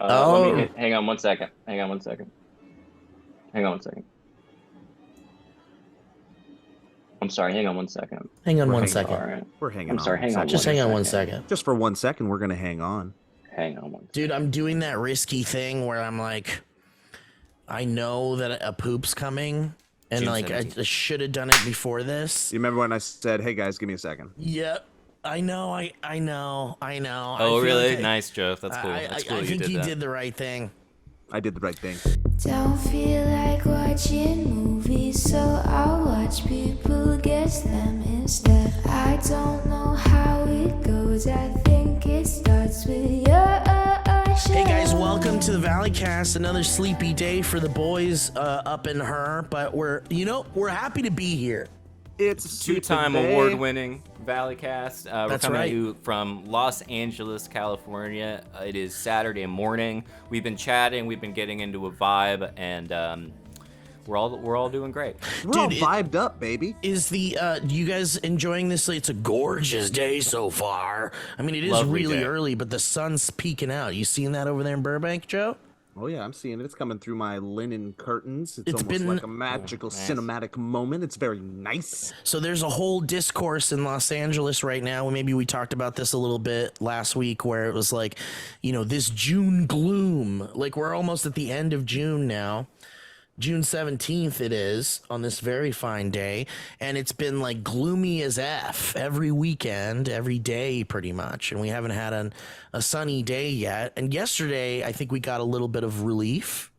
Let me Oh, hang on one second. Hang on one second. Hang on one second. I'm sorry. Hang on one second. hang on We're one I'm hanging. second. sorry. We're hanging I'm on sorry. one Hang on second Just one hang here. on one second. second. Just for 1 second, we're gonna hang on. Hang on one Dude, second. I'm doing that risky thing where I'm like, I know that a poop's coming, and June like I 17th. should have done it before this. You remember when I said, "Hey guys, give me a second"? Yep. I know, I know. Oh, I feel really? like Nice, Joe. That's cool. That's cool I you think did you that. did the right thing. I did the right thing. Don't feel like watching movies, so I'll watch people guess them instead. I don't know how it goes, I think it starts with your Hey guys, welcome to the Valleycast. Another sleepy day for the boys up in her, but we're happy to be here. It's a stupid Two-time day. award-winning Valleycast. We're That's coming right. at you from Los Angeles, California. It is Saturday morning. We've been chatting. We've been getting into a vibe, and we're all doing great. We're all Dude, vibed up, baby. Is you guys enjoying this? It's a gorgeous day so far. I mean, it is Lovely really day. early, but the sun's peeking out. You seeing that over there in Burbank, Joe? Oh yeah, I'm seeing it. It's coming through my linen curtains. It's It's almost been- like a magical nice. cinematic moment. It's very nice. So there's a whole discourse in Los Angeles right now. Maybe we talked about this a little bit last week where it was like, this June gloom. Like we're almost at the end of June now. June 17th it is on this very fine day. And it's been like gloomy as F every weekend, every day pretty much. And we haven't had a sunny day yet. And yesterday, I think we got a little bit of relief.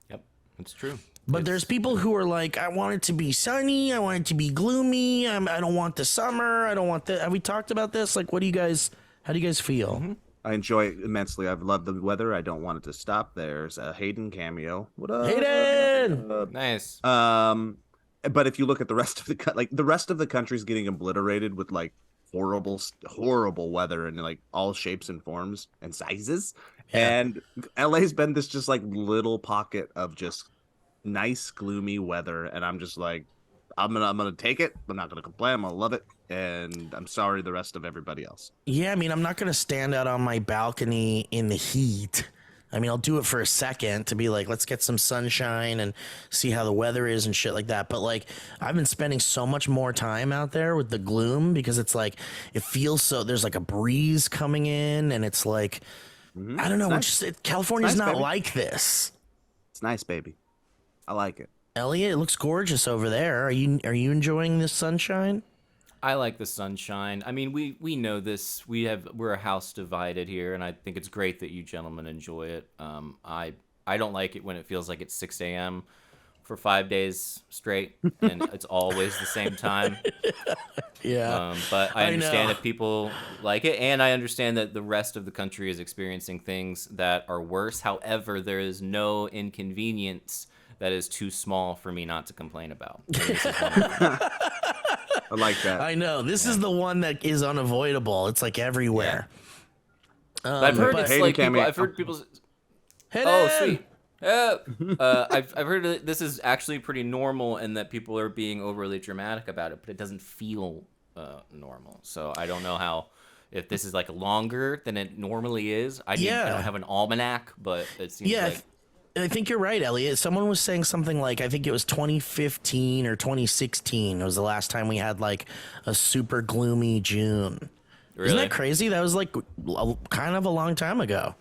Yep, it's true. But there's people who are like, I want it to be sunny. I want it to be gloomy. I don't want the summer. I don't want the. Have we talked about this? Like, how do you guys feel? I enjoy it immensely. I've loved the weather. I don't want it to stop. There's a Hayden cameo. What up? Hayden! Nice. But if you look at the rest of the rest of the country's getting obliterated with like horrible weather in like all shapes and forms and sizes. Yeah. And LA's been this just like little pocket of just nice gloomy weather, and I'm just like, I'm gonna take it. I'm not gonna complain. I'm gonna love it, and I'm sorry the rest of everybody else. Yeah, I mean, I'm not going to stand out on my balcony in the heat. I mean, I'll do it for a second to be like, let's get some sunshine and see how the weather is and shit like that. But like, I've been spending so much more time out there with the gloom because it's like, it feels so, there's like a breeze coming in and it's like, I don't know, California's It's nice, not baby. like this. It's nice, baby. I like it. Elliot, it looks gorgeous over there. Are you enjoying this sunshine? I like the sunshine. I mean, we know this. We're a house divided here, and I think it's great that you gentlemen enjoy it. I don't like it when it feels like it's 6 a.m. for 5 days straight, and it's always the same time. Yeah. But I I understand know. if people like it, and I understand that the rest of the country is experiencing things that are worse. However, there is no inconvenience that is too small for me not to complain about. And this is one of them. I like that. I know. This is the one that is unavoidable. It's like everywhere. But I've heard but- it's Hayden like people, cameo. I've heard people. Hey, Oh, Dan! sweet. I've heard that this is actually pretty normal and that people are being overly dramatic about it, but it doesn't feel normal. So I don't know how, if this is like longer than it normally is. I Yeah. don't have an almanac, but it seems Yeah, like I think you're right, Elliot. Someone was saying something like, I think it was 2015 or 2016 was the last time we had like a super gloomy June. really. Isn't that crazy? That was like kind of a long time ago.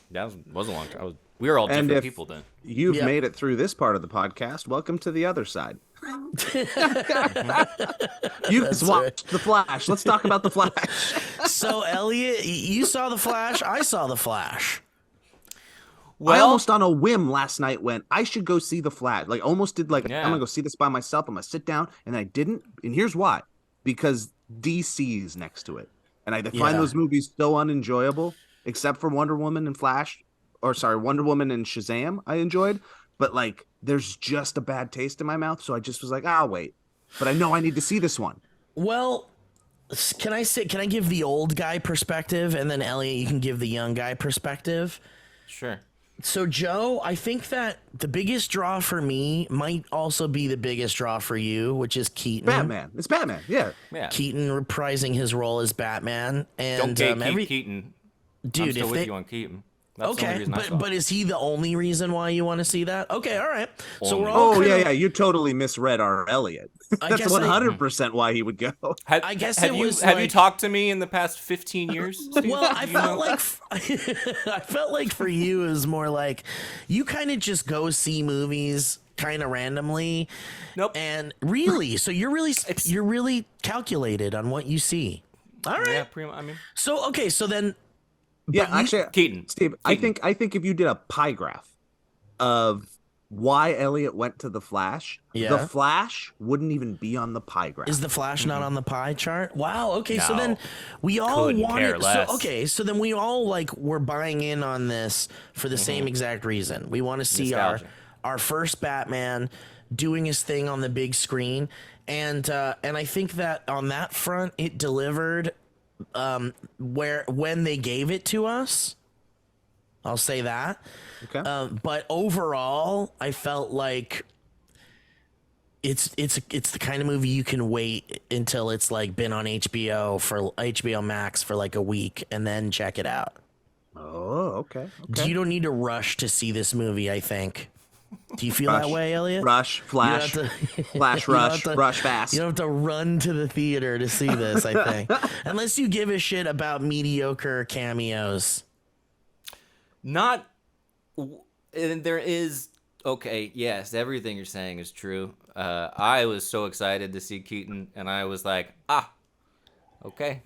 That was a long time. We were all And different if people then. you've Yep. made it through this part of the podcast, welcome to the other side. You just watched The Flash. Let's talk about The Flash. So, Elliot, you saw the Flash. I saw the Flash. I almost on a whim last night went, I should go see The Flash. Like almost did like, Yeah. I'm gonna go see this by myself. I'm gonna sit down, and I didn't. And here's why. Because DC is next to it. And I find Yeah. those movies so unenjoyable, except for Wonder Woman and Flash. Or sorry, Wonder Woman and Shazam I enjoyed. But like there's just a bad taste in my mouth. So I just was like, I'll wait. But I know I need to see this one. Well, can I give the old guy perspective and then Elliot, you can give the young guy perspective? Sure. So, Joe, I think that the biggest draw for me might also be the biggest draw for you, which is Keaton. Batman. It's Batman. Yeah. Yeah. Keaton reprising his role as Batman. Don't And gate Keaton. I'm dude, still if with they, you on Keaton. That's the only Okay, reason I saw but it. is he the only reason why you want to see that? Okay, all right. So we're Only. all Oh kind yeah, of, yeah. You totally misread our Elliot. I That's guess I- 100% why he would go. I guess have it you was have you like- talked to me in the past 15 years? Steve? Well, I Do you felt know? like I felt like for you it was more like you kind of just go see movies kind of randomly. Nope. And really, so you're really calculated on what you see. All right. Yeah, pretty much. I mean, So okay, so then Yeah, but you- actually, Keaton. Steve, Keaton. I think if you did a pie graph of why Elliot went to the Flash, Yeah. the Flash wouldn't even be on the pie graph. is the Flash not on the pie chart? Wow. Okay, so No. then we all Couldn't wanted. care less. So okay, so then we all like were buying in on this for the same exact reason. We want to see Nostalgia. our first Batman doing his thing on the big screen, and I think that on that front it delivered. When they gave it to us, I'll say that. Okay. But overall, I felt like it's the kind of movie you can wait until it's like been on HBO Max for like a week and then check it out. Oh, okay. Okay. You don't need to rush to see this movie, I think. Do you feel that way, Elliot? Rush, Flash, You don't have to- Flash, you don't rush, have to- rush fast. You don't have to run to the theater to see this, I think. Unless you give a shit about mediocre cameos. Not. And there is. Okay, yes, everything you're saying is true. I was so excited to see Keaton, and I was like, okay.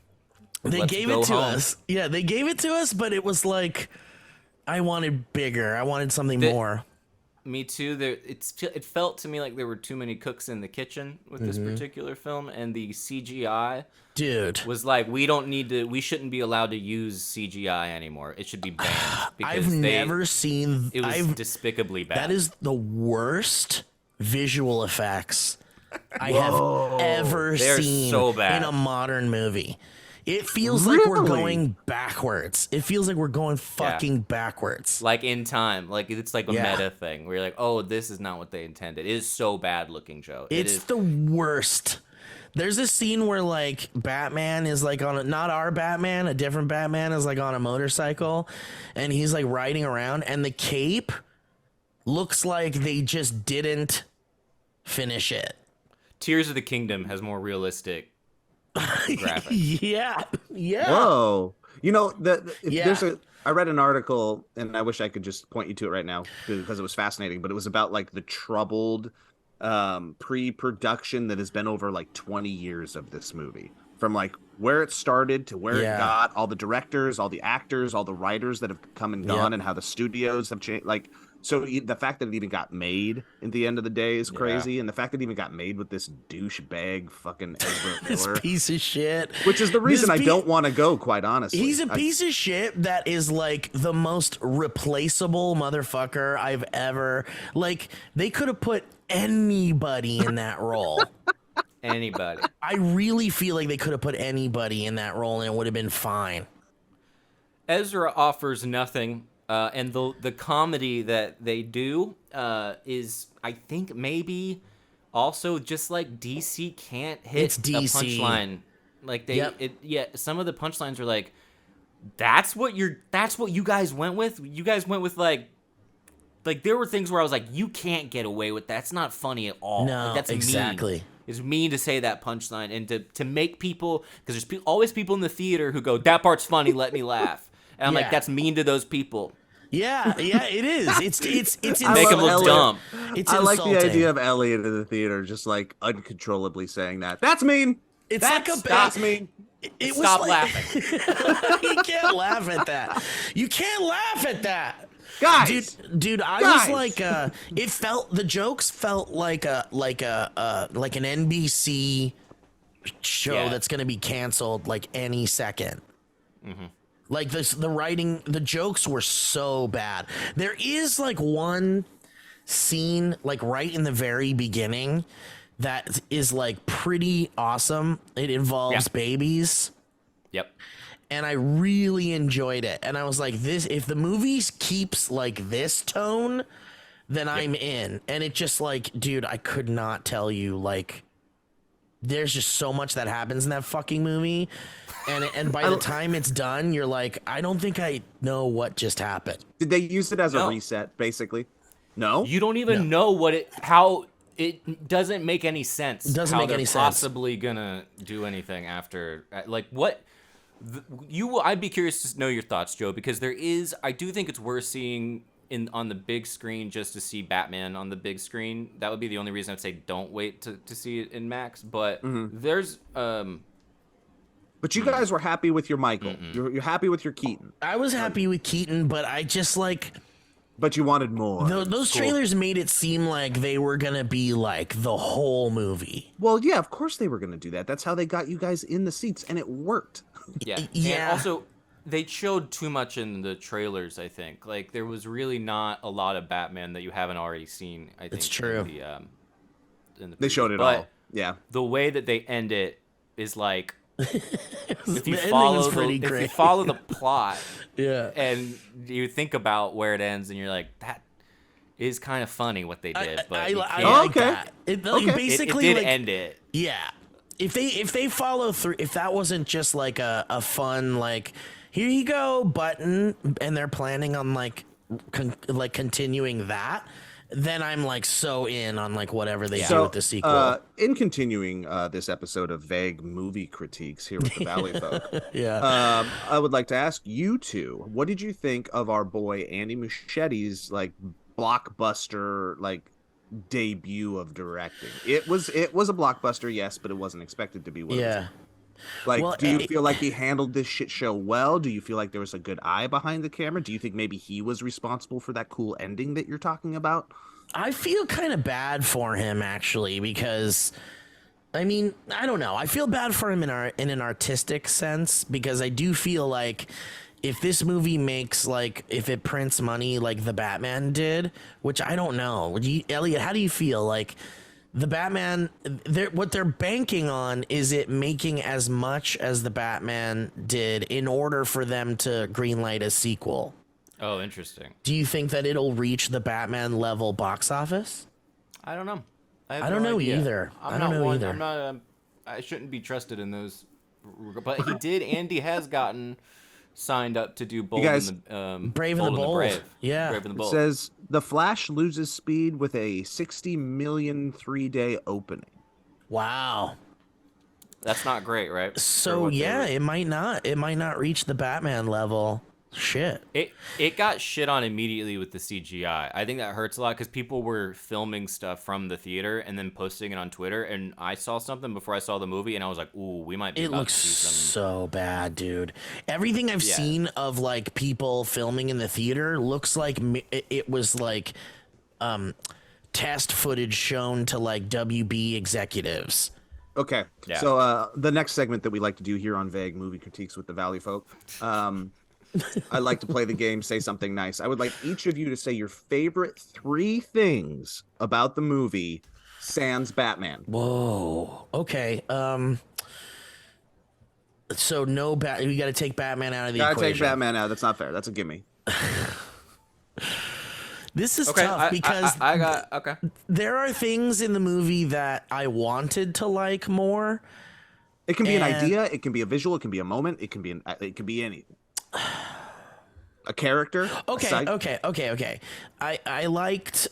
They Let's gave go it to home. us. Yeah, they gave it to us, but it was like I wanted bigger. I wanted something more. Me too. It felt to me like there were too many cooks in the kitchen with this particular film, and the CGI Dude, was like, we shouldn't be allowed to use CGI anymore. It should be banned because I've never seen it was despicably bad. that is the worst visual effects I have ever They're seen so bad. in a modern movie. It feels like we're Really? going backwards. It feels like we're going fucking backwards. like in time, like it's like a Yeah. meta thing where you're like, oh, this is not what they intended. It is so bad looking, Joe. It It's is. the worst. There's a scene where like Batman is like not our Batman, a different Batman is like on a motorcycle and he's like riding around and the cape looks like they just didn't finish it. Tears of the Kingdom has more realistic graphics. Yeah. Yeah. Whoa. You know, Yeah. I read an article, and I wish I could just point you to it right now because it was fascinating, but it was about like the troubled pre-production that has been over like 20 years of this movie. From like where it started to where Yeah. it got, all the directors, all the actors, all the writers that have come and gone, Yep. and how the studios have changed. Like, so the fact that it even got made at the end of the day is crazy, and the fact that it even got made with this douchebag fucking Ezra This Miller, piece of shit. which is the reason This I don't want to go. Quite honestly, He's a piece of shit that is like the most replaceable motherfucker I've ever. Like, they could have put anybody in that role. Anybody. I really feel like they could have put anybody in that role and it would have been fine. Ezra offers nothing, and the comedy that they do is, I think, maybe also just like DC can't hit It's DC. a punchline. Like they, Yep. some of the punchlines are like, that's what you guys went with. You guys went with like there were things where I was like, you can't get away with that. It's not funny at all. No, Like, that's exactly. mean. It's mean to say that punchline and to make people, because there's always people in the theater who go, that part's funny, let me laugh. And I'm Yeah. like, that's mean to those people. Yeah, it is. It's I Make love them look Elliot. dumb. It's I like insulting. the idea of Elliot in the theater just like uncontrollably saying that. That's mean. It's That's, like a that's mean. It Stop was like, laughing. You can't laugh at that. You can't laugh at that. Guys, Dude, I Guys. was like, the jokes felt like an NBC show Yeah. that's gonna be canceled like any second. Like the writing, the jokes were so bad. There is like one scene like right in the very beginning that is like pretty awesome. It involves babies. Yep. And I really enjoyed it. And I was like, if the movie keeps like this tone, then I'm in. And it just like, dude, I could not tell you like there's just so much that happens in that fucking movie, and by the time it's done, you're like, I don't think I know what just happened. Did they use it as a No. reset, basically? No? You don't even know how it doesn't make any sense. Doesn't how make they're any sense. possibly gonna do anything after, like what. I'd be curious to know your thoughts, Joe, because I do think it's worth seeing on the big screen just to see Batman on the big screen. That would be the only reason I'd say don't wait to see it in Max. But there's But you guys were happy with your Michael. You're happy with your Keaton. I was happy with Keaton, but I just like But you wanted more. those trailers made it seem like they were gonna be like the whole movie. Well, yeah, of course they were going to do that. That's how they got you guys in the seats, and it worked. yeah. Yeah. And also, they showed too much in the trailers. I think like there was really not a lot of Batman that you haven't already seen. I think It's true. In the They showed it but all. Yeah. the way that they end it is like if you The ending follow was pretty if you great. follow the plot Yeah. and you think about where it ends and you're like, that is kind of funny what they did, but you I can't- like okay. that. It, like, Okay. it basically did like, end it. yeah. If they follow through, if that wasn't just like a fun like here you go button, and they're planning on like continuing that, then I'm like so in on like whatever they do with the sequel. In continuing this episode of vague movie critiques here with the Valleyfolk, Yeah. I would like to ask you two, what did you think of our boy Andy Muschietti's like blockbuster like debut of directing? It was a blockbuster, yes, but it wasn't expected to be. What it was. Yeah. Like, Well, do you feel like he handled this shit show well? Do you feel like there was a good eye behind the camera? Do you think maybe he was responsible for that cool ending that you're talking about? I feel kind of bad for him actually, because I mean, I don't know. I feel bad for him in an artistic sense, because I do feel like if this movie makes like, if it prints money like the Batman did, which I don't know. Elliot, how do you feel like the Batman, what they're banking on is it making as much as the Batman did in order for them to greenlight a sequel? Oh, interesting. Do you think that it'll reach the Batman level box office? I don't know. I I don't know idea. either. I'm I not don't know one. either. I'm not. I shouldn't be trusted in those. But he did. Andy has gotten signed up to do Bold guys- and the Brave and the Bold. Brave. Yeah. Brave and the It Bold. says the Flash loses speed with a 60 million 3-day opening. Wow. That's not great, right? For So what they yeah, were- it might not reach the Batman level. Shit. It got shit on immediately with the CGI. I think that hurts a lot because people were filming stuff from the theater and then posting it on Twitter. And I saw something before I saw the movie, and I was like, "Ooh, we might be." It about looks to see some. so bad, dude. Everything I've Yeah. seen of like people filming in the theater looks like it was like test footage shown to like WB executives. Okay. Yeah. So the next segment that we like to do here on Vague Movie Critiques with the Valleyfolk, I like to play the game Say Something Nice. I would like each of you to say your favorite 3 things about the movie sans Batman. Whoa. Okay. So no we got to take Batman out of the Gotta equation. take Batman out. That's not fair. That's a gimme. This is Okay, tough because I got okay. there are things in the movie that I wanted to like more. It can be an And- idea. It can be a visual. It can be a moment. It can be anything. A character. a Okay, sight. okay. I liked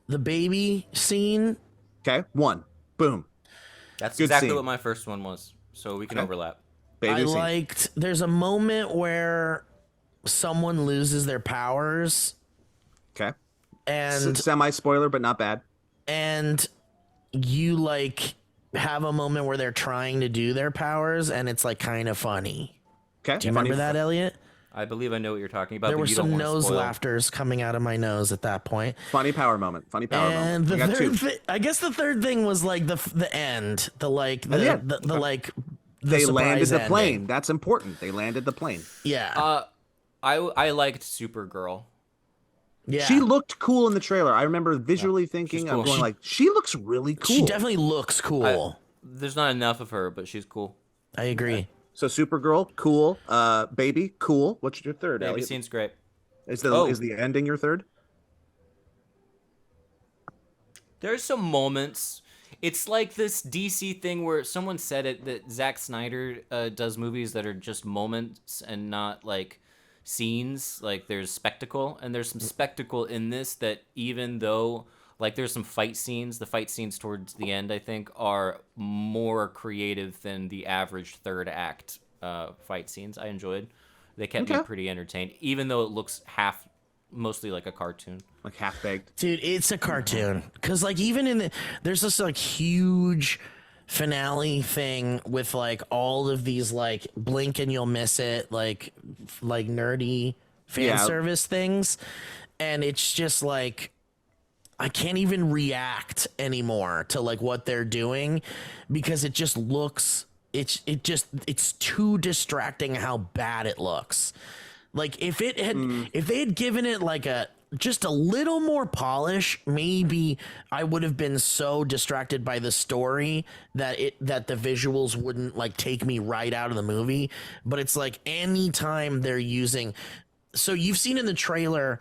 the baby scene. Okay. 1. Boom. That's Good exactly scene. what my first one was. So we can Okay. overlap. Baby I scene. liked. There's a moment where someone loses their powers, Okay. and Semi spoiler, but not bad. and you like have a moment where they're trying to do their powers, and it's like kind of funny. Okay. Do you remember that, Elliot? I believe I know what you're talking about. There but were you don't some wanna nose spoil. laughters coming out of my nose at that point. Funny power moment. Funny power And moment. the I got 2. third I guess the third thing was like the end, the like the yeah. the like the They landed surprise the ending. plane. That's important. They landed the plane. Yeah, I liked Supergirl. yeah. She looked cool in the trailer. I remember visually thinking, cool. I'm going like, she looks really cool. She definitely looks cool. There's not enough of her, but she's cool. I agree. So Supergirl, cool. Baby, cool. What's your third, Baby Elliot? scene's great. Is the Oh. is the ending your third? There's some moments. It's like this DC thing where someone said it that Zack Snyder does movies that are just moments and not like scenes. Like there's spectacle, and there's some spectacle in this that even though like there's some fight scenes, the fight scenes towards the end I think are more creative than the average third act fight scenes. I enjoyed. They kept me pretty entertained, even though it looks mostly like a cartoon. Like half baked. Dude, it's a cartoon. Because, like, even there's this, like, huge finale thing with, like, all of these, like, blink and you'll miss it, like nerdy fan service things. And it's just, like, I can't even react anymore to, like, what they're doing because it just looks, it's too distracting how bad it looks. Like if they had given it like just a little more polish, maybe I would have been so distracted by the story that the visuals wouldn't like take me right out of the movie. But it's like anytime they're using, so you've seen in the trailer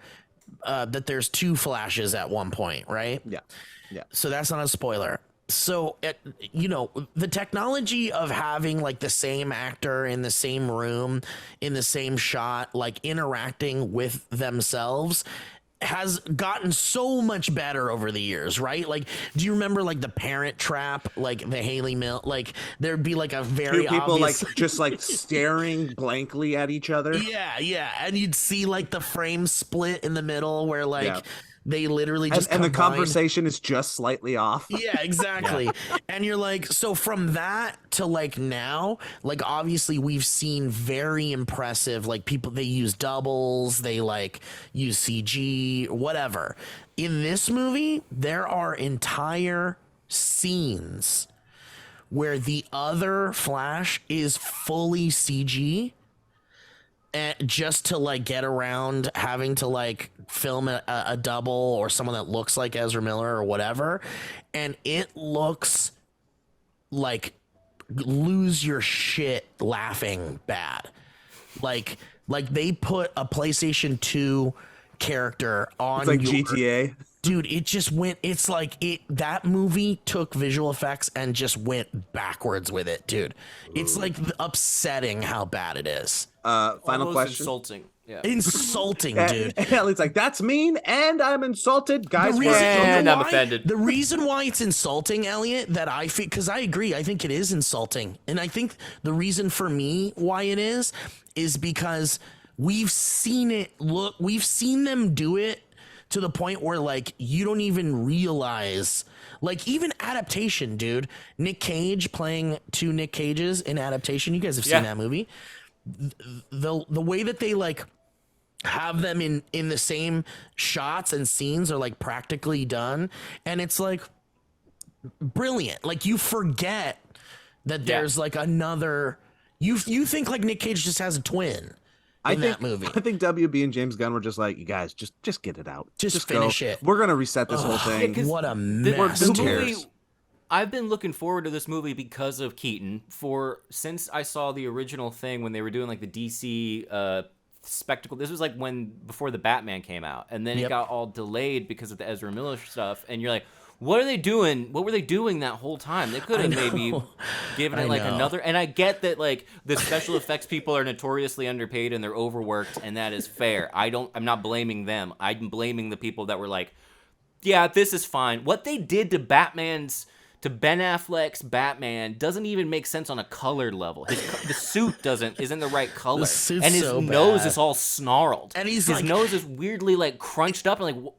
that there's 2 flashes at one point, right? Yeah. So that's not a spoiler. So, the technology of having like the same actor in the same room, in the same shot, like interacting with themselves has gotten so much better over the years, right? Like, do you remember like the Parent Trap, like the Haley Mill, like there'd be like a very 2 people obvious... like just like staring blankly at each other. Yeah. And you'd see like the frame split in the middle where like... They literally just and the conversation is just slightly off. Yeah, exactly. And you're like, so from that to like now, like obviously we've seen very impressive, like people, they use doubles, they like use CG, whatever. In this movie, there are entire scenes where the other Flash is fully CG. And just to like get around having to like film a double or someone that looks like Ezra Miller or whatever, and it looks like lose your shit laughing bad. Like they put a PlayStation 2 character on it's like GTA. Dude, it just went, it's like that movie took visual effects and just went backwards with it, dude. It's like upsetting how bad it is. Final Almost question. Insulting. Yeah. Insulting, dude. And it's like, that's mean, and I'm insulted, guys. And I'm offended. The reason why it's insulting, Elliot, that I think, because I agree, I think it is insulting, and I think the reason for me why it is because we've seen them do it to the point where like you don't even realize, like even adaptation, dude. Nick Cage playing 2 Nick Cages in adaptation. You guys have seen that movie. The way that they like have them in the same shots and scenes are like practically done, and it's like brilliant. Like you forget that there's like another. You think like Nick Cage just has a twin. That movie. I think WB and James Gunn were just like, you guys, just get it out. Just finish it. We're gonna reset this whole thing. What a mess. The movie, I've been looking forward to this movie because of Keaton since I saw the original thing when they were doing like the DC spectacle. This was like before the Batman came out, and then it got all delayed because of the Ezra Miller stuff. And you're like, what are they doing? What were they doing that whole time? They could have maybe given it like another. And I get that like the special effects people are notoriously underpaid and they're overworked, and that is fair. I'm not blaming them. I'm blaming the people that were like, yeah, this is fine. What they did to Ben Affleck's Batman doesn't even make sense on a colored level. The suit isn't the right color, and his nose is all snarled, and his nose is weirdly like crunched up and like.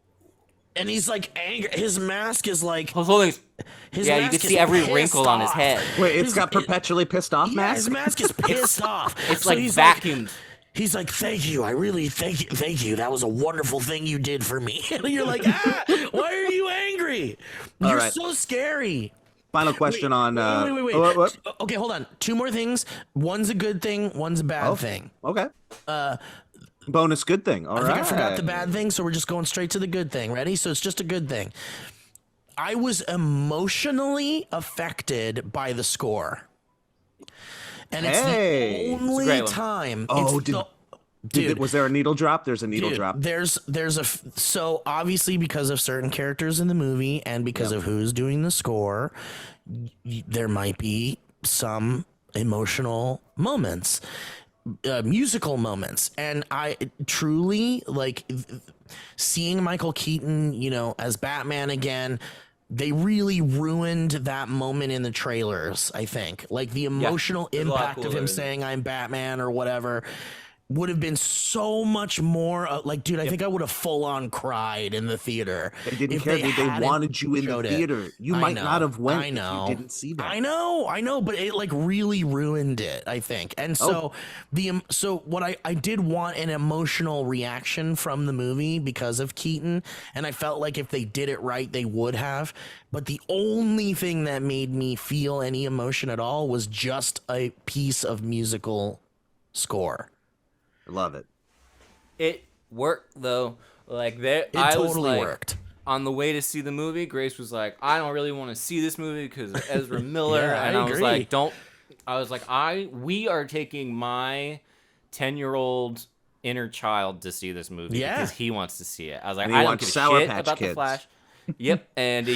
And he's like angry. His mask is like. You can see every wrinkle on his head. Wait, it's got perpetually pissed off mask? His mask is pissed off. It's like vacuumed. He's like, thank you. I really thank you. That was a wonderful thing you did for me. And you're like, why are you angry? You're so scary. Final question on. Wait. What? Okay, hold on. 2 more things. One's a good thing. One's a bad thing. Okay. Bonus good thing. All right. I think I forgot the bad thing, so we're just going straight to the good thing. Ready? So it's just a good thing. I was emotionally affected by the score. And it's the only time. Dude, Was there a needle drop? There's a needle dude, drop. so obviously because of certain characters in the movie and because of who's doing the score, there might be some emotional moments, musical moments, and I truly like seeing Michael Keaton, as Batman again. They really ruined that moment in the trailers, I think. Like the emotional it was a lot impact of cooler him in saying I'm Batman or whatever would have been so much more like, dude, I think I would have full on cried in the theater. They didn't if care, dude. They hadn't wanted you in the showed it. theater. You I might know, not have went I know. if you didn't see that. I know, but it like really ruined it, I think. And so so what I did want an emotional reaction from the movie because of Keaton, and I felt like if they did it right, they would have. But the only thing that made me feel any emotion at all was just a piece of musical score. I love it. It worked though. Like It I was totally like, worked. on the way to see the movie, Grace was like, I don't really want to see this movie because of Ezra Miller. Yeah, and I I was agree. like, we are taking my 10-year-old inner child to see this movie because he wants to see it. I was like, And he I don't wants give a Sour shit Patch about Kids. the Flash. Yep, and he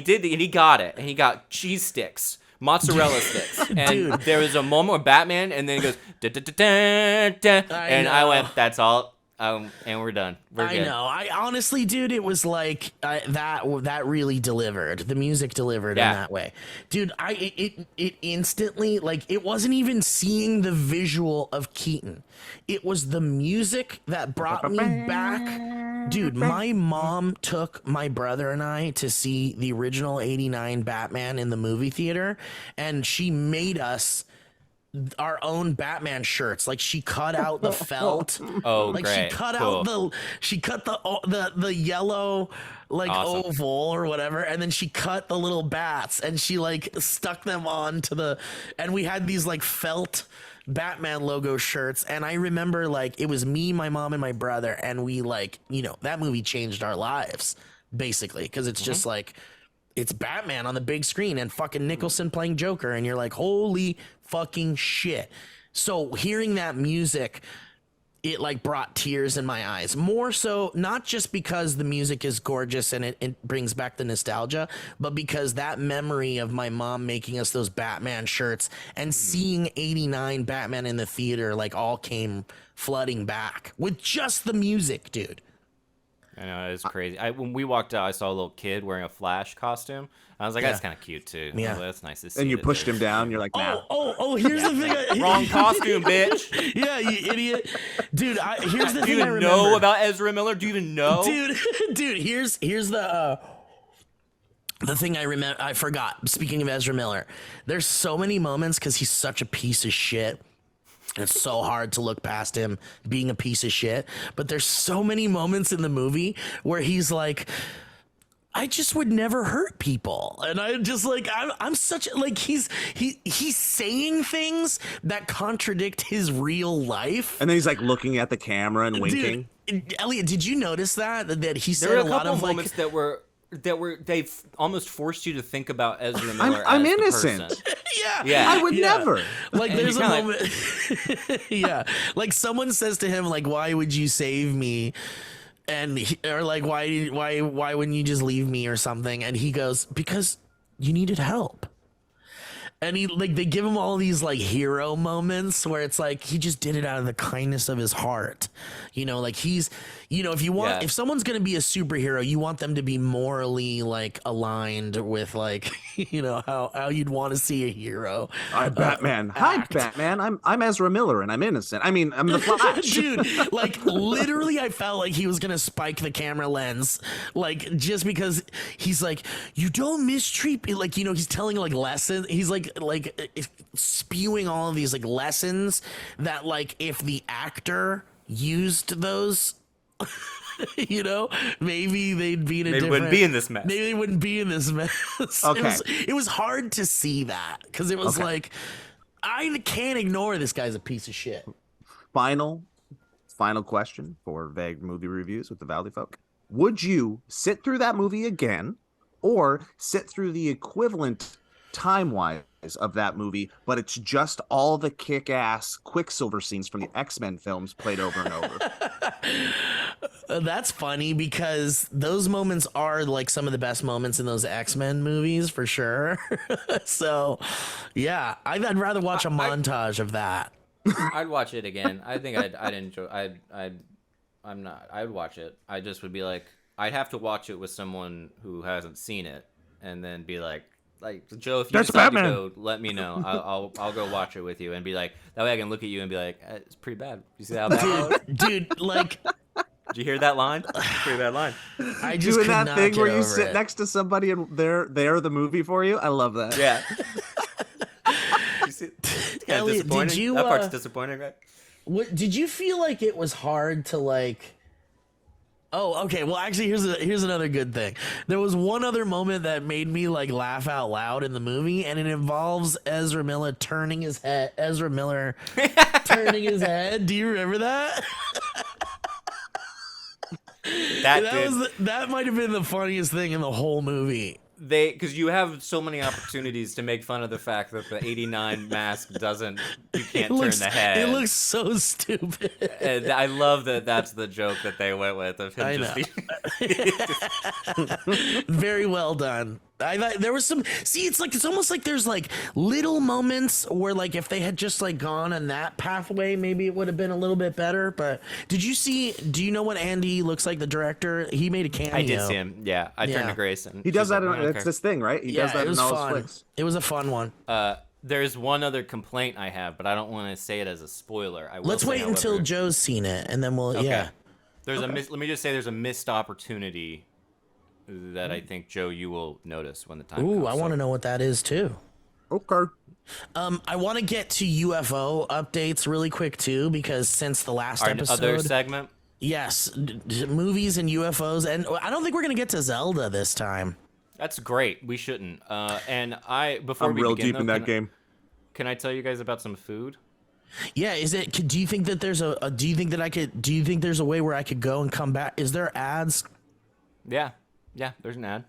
did, and he got it, and he got cheese sticks. Mozzarella sticks, and Dude. there was a moment where Batman, and then he goes, da, da, da, da, da, and I know. went, "That's all," and we're done. We're good. I know. I honestly, dude, it was like that really delivered. The music delivered in that way, dude. It instantly, like, it wasn't even seeing the visual of Keaton. It was the music that brought me back, dude. My mom took my brother and I to see the original '89 Batman in the movie theater, and she made us our own Batman shirts. Like, she cut out the felt. Oh, Like, great. she cut Cool. the yellow, like, Awesome. oval or whatever, and then she cut the little bats and she like stuck them on to the, and we had these like felt Batman logo shirts. And I remember, like, it was me, my mom, and my brother, and we, like, that movie changed our lives basically, because it's just like, it's Batman on the big screen and fucking Nicholson playing Joker, and you're like, holy fucking shit. So hearing that music, it like brought tears in my eyes. More so, not just because the music is gorgeous and it brings back the nostalgia, but because that memory of my mom making us those Batman shirts and seeing '89 Batman in the theater, like, all came flooding back with just the music, dude. I know, it's crazy. When we walked out, I saw a little kid wearing a Flash costume. I was like, that's kind of cute too. Yeah. Oh, that's nice to see. And you that pushed there's- him down. You're like, nah. Oh, here's the thing. Wrong costume, bitch. Yeah, you idiot. Dude, here's the Do thing you I even remember. know about Ezra Miller? Do you even know? Dude, here's the thing I remember. I forgot. Speaking of Ezra Miller, there's so many moments because he's such a piece of shit. And it's so hard to look past him being a piece of shit. But there's so many moments in the movie where he's like, I just would never hurt people. And I'm just like, I'm such, like, he's saying things that contradict his real life. And then he's like looking at the camera and winking. Dude, Elliot, did you notice that he said There were a a lot couple of moments like, that were they've almost forced you to think about Ezra Miller. I'm as the innocent. person. yeah, I would never. Like, And there's you a kinda moment, yeah, like someone says to him, like, why would you save me? And or like, why wouldn't you just leave me or something? And he goes, because you needed help. And he, like, they give him all these like hero moments where it's like he just did it out of the kindness of his heart. Like, he's, if you want, if someone's going to be a superhero, you want them to be morally like aligned with, like, how you'd want to see a hero. I'm Batman. Hi, act. Batman. I'm Ezra Miller, and I'm innocent. I mean, I'm the Flash. Dude, like, literally, I felt like he was gonna spike the camera lens, like, just because he's like, you don't mistreat me, like, he's telling like lessons, he's like spewing all of these like lessons that, like, if the actor used those, maybe they'd be in a different, wouldn't be in this mess. Maybe they wouldn't be in this mess. Okay. It was hard to see that because it was like, I can't ignore this guy's a piece of shit. Final question for vague movie reviews with the Valleyfolk. Would you sit through that movie again, or sit through the equivalent time-wise of that movie, but it's just all the kick-ass Quicksilver scenes from the X-Men films played over and over. That's funny because those moments are like some of the best moments in those X-Men movies for sure. So, yeah, I'd rather watch a montage of that. I'd watch it again. I think I'd enjoy. I'd watch it. I just would be like, I'd have to watch it with someone who hasn't seen it, and then be like Joe, if you That's decide Batman. to go, let me know. I'll go watch it with you, and be like, that way I can look at you and be like, it's pretty bad. You see how bad it was? Dude, like, Did you hear that line? Pretty bad line. I just Doing could that not thing get where you over sit it. next to somebody and they're the movie for you. I love that. Yeah. You see, Elliot, disappointing. did you, That part's disappointing, right? What did you feel like it was hard to like? Oh, okay. Well, actually, here's another good thing. There was one other moment that made me like laugh out loud in the movie, and it involves Ezra Miller turning his head. Turning his head. Do you remember that? That might have been the funniest thing in the whole movie. Because you have so many opportunities to make fun of the fact that the 89 mask you can't turn the head. It looks so stupid. And I love that that's the joke that they went with of him I just know. Very well done. I thought there was some. See, it's almost like there's like little moments where like if they had just like gone on that pathway, maybe it would have been a little bit better. But do you know what Andy looks like, the director? He made a cameo. I did see him. Yeah, I turned Yeah. to Grace and He does she's that. like, It's this thing, right? He does that it in was all fun. his flicks. It was a fun one. There's one other complaint I have, but I don't want to say it as a spoiler. I will Let's say, wait until however, Joe's seen it, and then we'll. Okay. Yeah. Let me just say there's a missed opportunity that I think, Joe, you will notice when the time comes. Ooh, I want to know what that is too. Okay. I want to get to UFO updates really quick too, because since the last Our episode, other segment. yes, movies and UFOs, and I don't think we're gonna get to Zelda this time. That's great. We shouldn't. And before I'm we real begin, deep though, in that game. Can I tell you guys about some food? Yeah, is it? Do you think that there's do you think that I could? Do you think there's a way where I could go and come back? Is there ads? Yeah, there's an ad.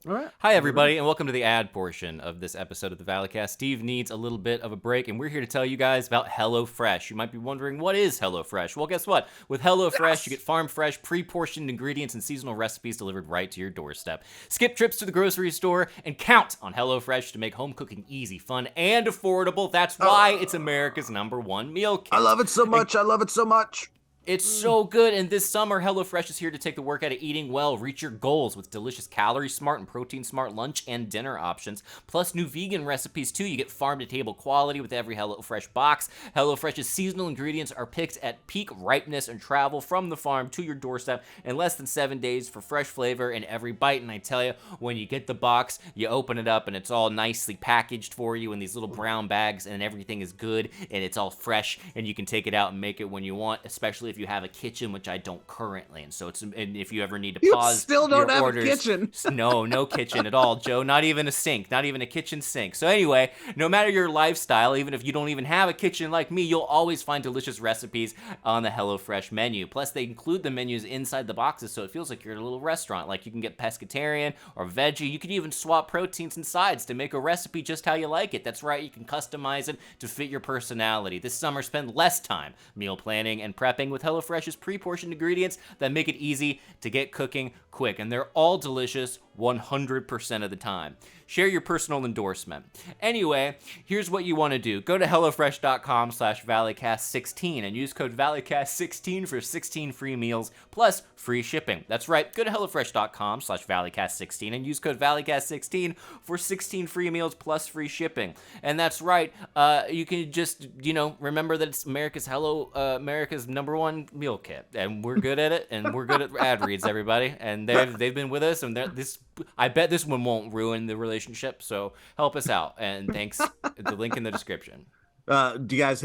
All right. Hi, everybody, and welcome to the ad portion of this episode of the Valleycast. Steve needs a little bit of a break, and we're here to tell you guys about HelloFresh. You might be wondering, what is HelloFresh? Well, guess what? With HelloFresh, you get farm-fresh, pre-portioned ingredients and seasonal recipes delivered right to your doorstep. Skip trips to the grocery store and count on HelloFresh to make home cooking easy, fun, and affordable. That's why it's America's #1 meal kit. I love it so much. I love it so much. It's so good, and this summer, HelloFresh is here to take the work out of eating well. Reach your goals with delicious calorie-smart and protein-smart lunch and dinner options, plus new vegan recipes, too. You get farm-to-table quality with every HelloFresh box. HelloFresh's seasonal ingredients are picked at peak ripeness and travel from the farm to your doorstep in less than 7 days for fresh flavor in every bite. And I tell you, when you get the box, you open it up, and it's all nicely packaged for you in these little brown bags, and everything is good, and it's all fresh, and you can take it out and make it when you want, especially if you have a kitchen, which I don't currently, and if you ever need to pause, You still don't your have orders, a kitchen. no kitchen at all, Joe. Not even a sink, not even a kitchen sink. So anyway, no matter your lifestyle, even if you don't even have a kitchen like me, you'll always find delicious recipes on the HelloFresh menu. Plus, they include the menus inside the boxes, so it feels like you're at a little restaurant. Like you can get pescatarian or veggie. You can even swap proteins and sides to make a recipe just how you like it. That's right, you can customize it to fit your personality. This summer, spend less time meal planning and prepping with HelloFresh's pre-portioned ingredients that make it easy to get cooking quick. And they're all delicious 100% of the time. Share your personal endorsement. Anyway, here's what you want to do. Go to HelloFresh.com/Valleycast16 and use code Valleycast16 for 16 free meals plus free shipping. That's right. Go to HelloFresh.com/Valleycast16 and use code Valleycast16 for 16 free meals plus free shipping. And that's right. You can just, remember that it's America's #1 meal kit. And we're good at it. And we're good at ad reads, everybody. And they've been with us. And I bet this one won't ruin the relationship, so help us out. And thanks. The link in the description. Do you guys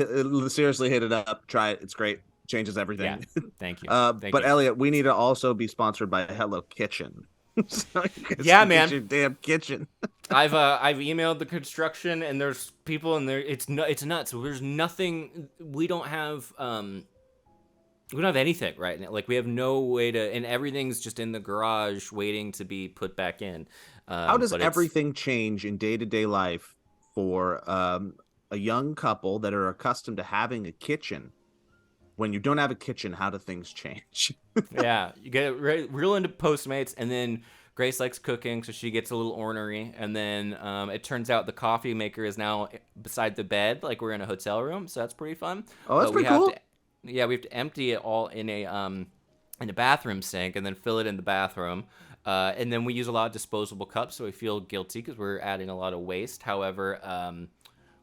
seriously hit it up? Try it. It's great. Changes everything. Yeah, thank you. But you. Elliot, we need to also be sponsored by Hello Kitchen. So Yeah, man. your damn kitchen. I've emailed the construction, and there's people in there. It's nuts. There's nothing. We don't have We don't have anything right now. Like we have no way to, and everything's just in the garage waiting to be put back in. How does But it's everything change in day-to-day life for a young couple that are accustomed to having a kitchen? When you don't have a kitchen, how do things change? yeah, you get real into Postmates, and then Grace likes cooking, so she gets a little ornery, and then it turns out the coffee maker is now beside the bed, like we're in a hotel room, so that's pretty fun. Oh, that's But we pretty have cool. to, yeah, we have to empty it all in a bathroom sink, and then fill it in the bathroom. And then we use a lot of disposable cups, so we feel guilty because we're adding a lot of waste. However,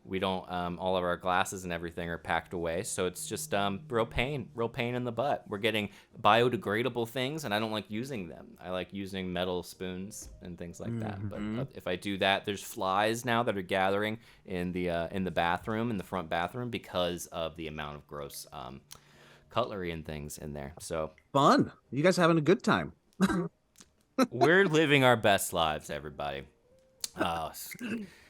we don't. All of our glasses and everything are packed away, so it's just real pain in the butt. We're getting biodegradable things, and I don't like using them. I like using metal spoons and things like that. But if I do that, there's flies now that are gathering in the bathroom, in the front bathroom, because of the amount of gross cutlery and things in there. So Fun. You guys having a good time? we're living our best lives, everybody. Oh,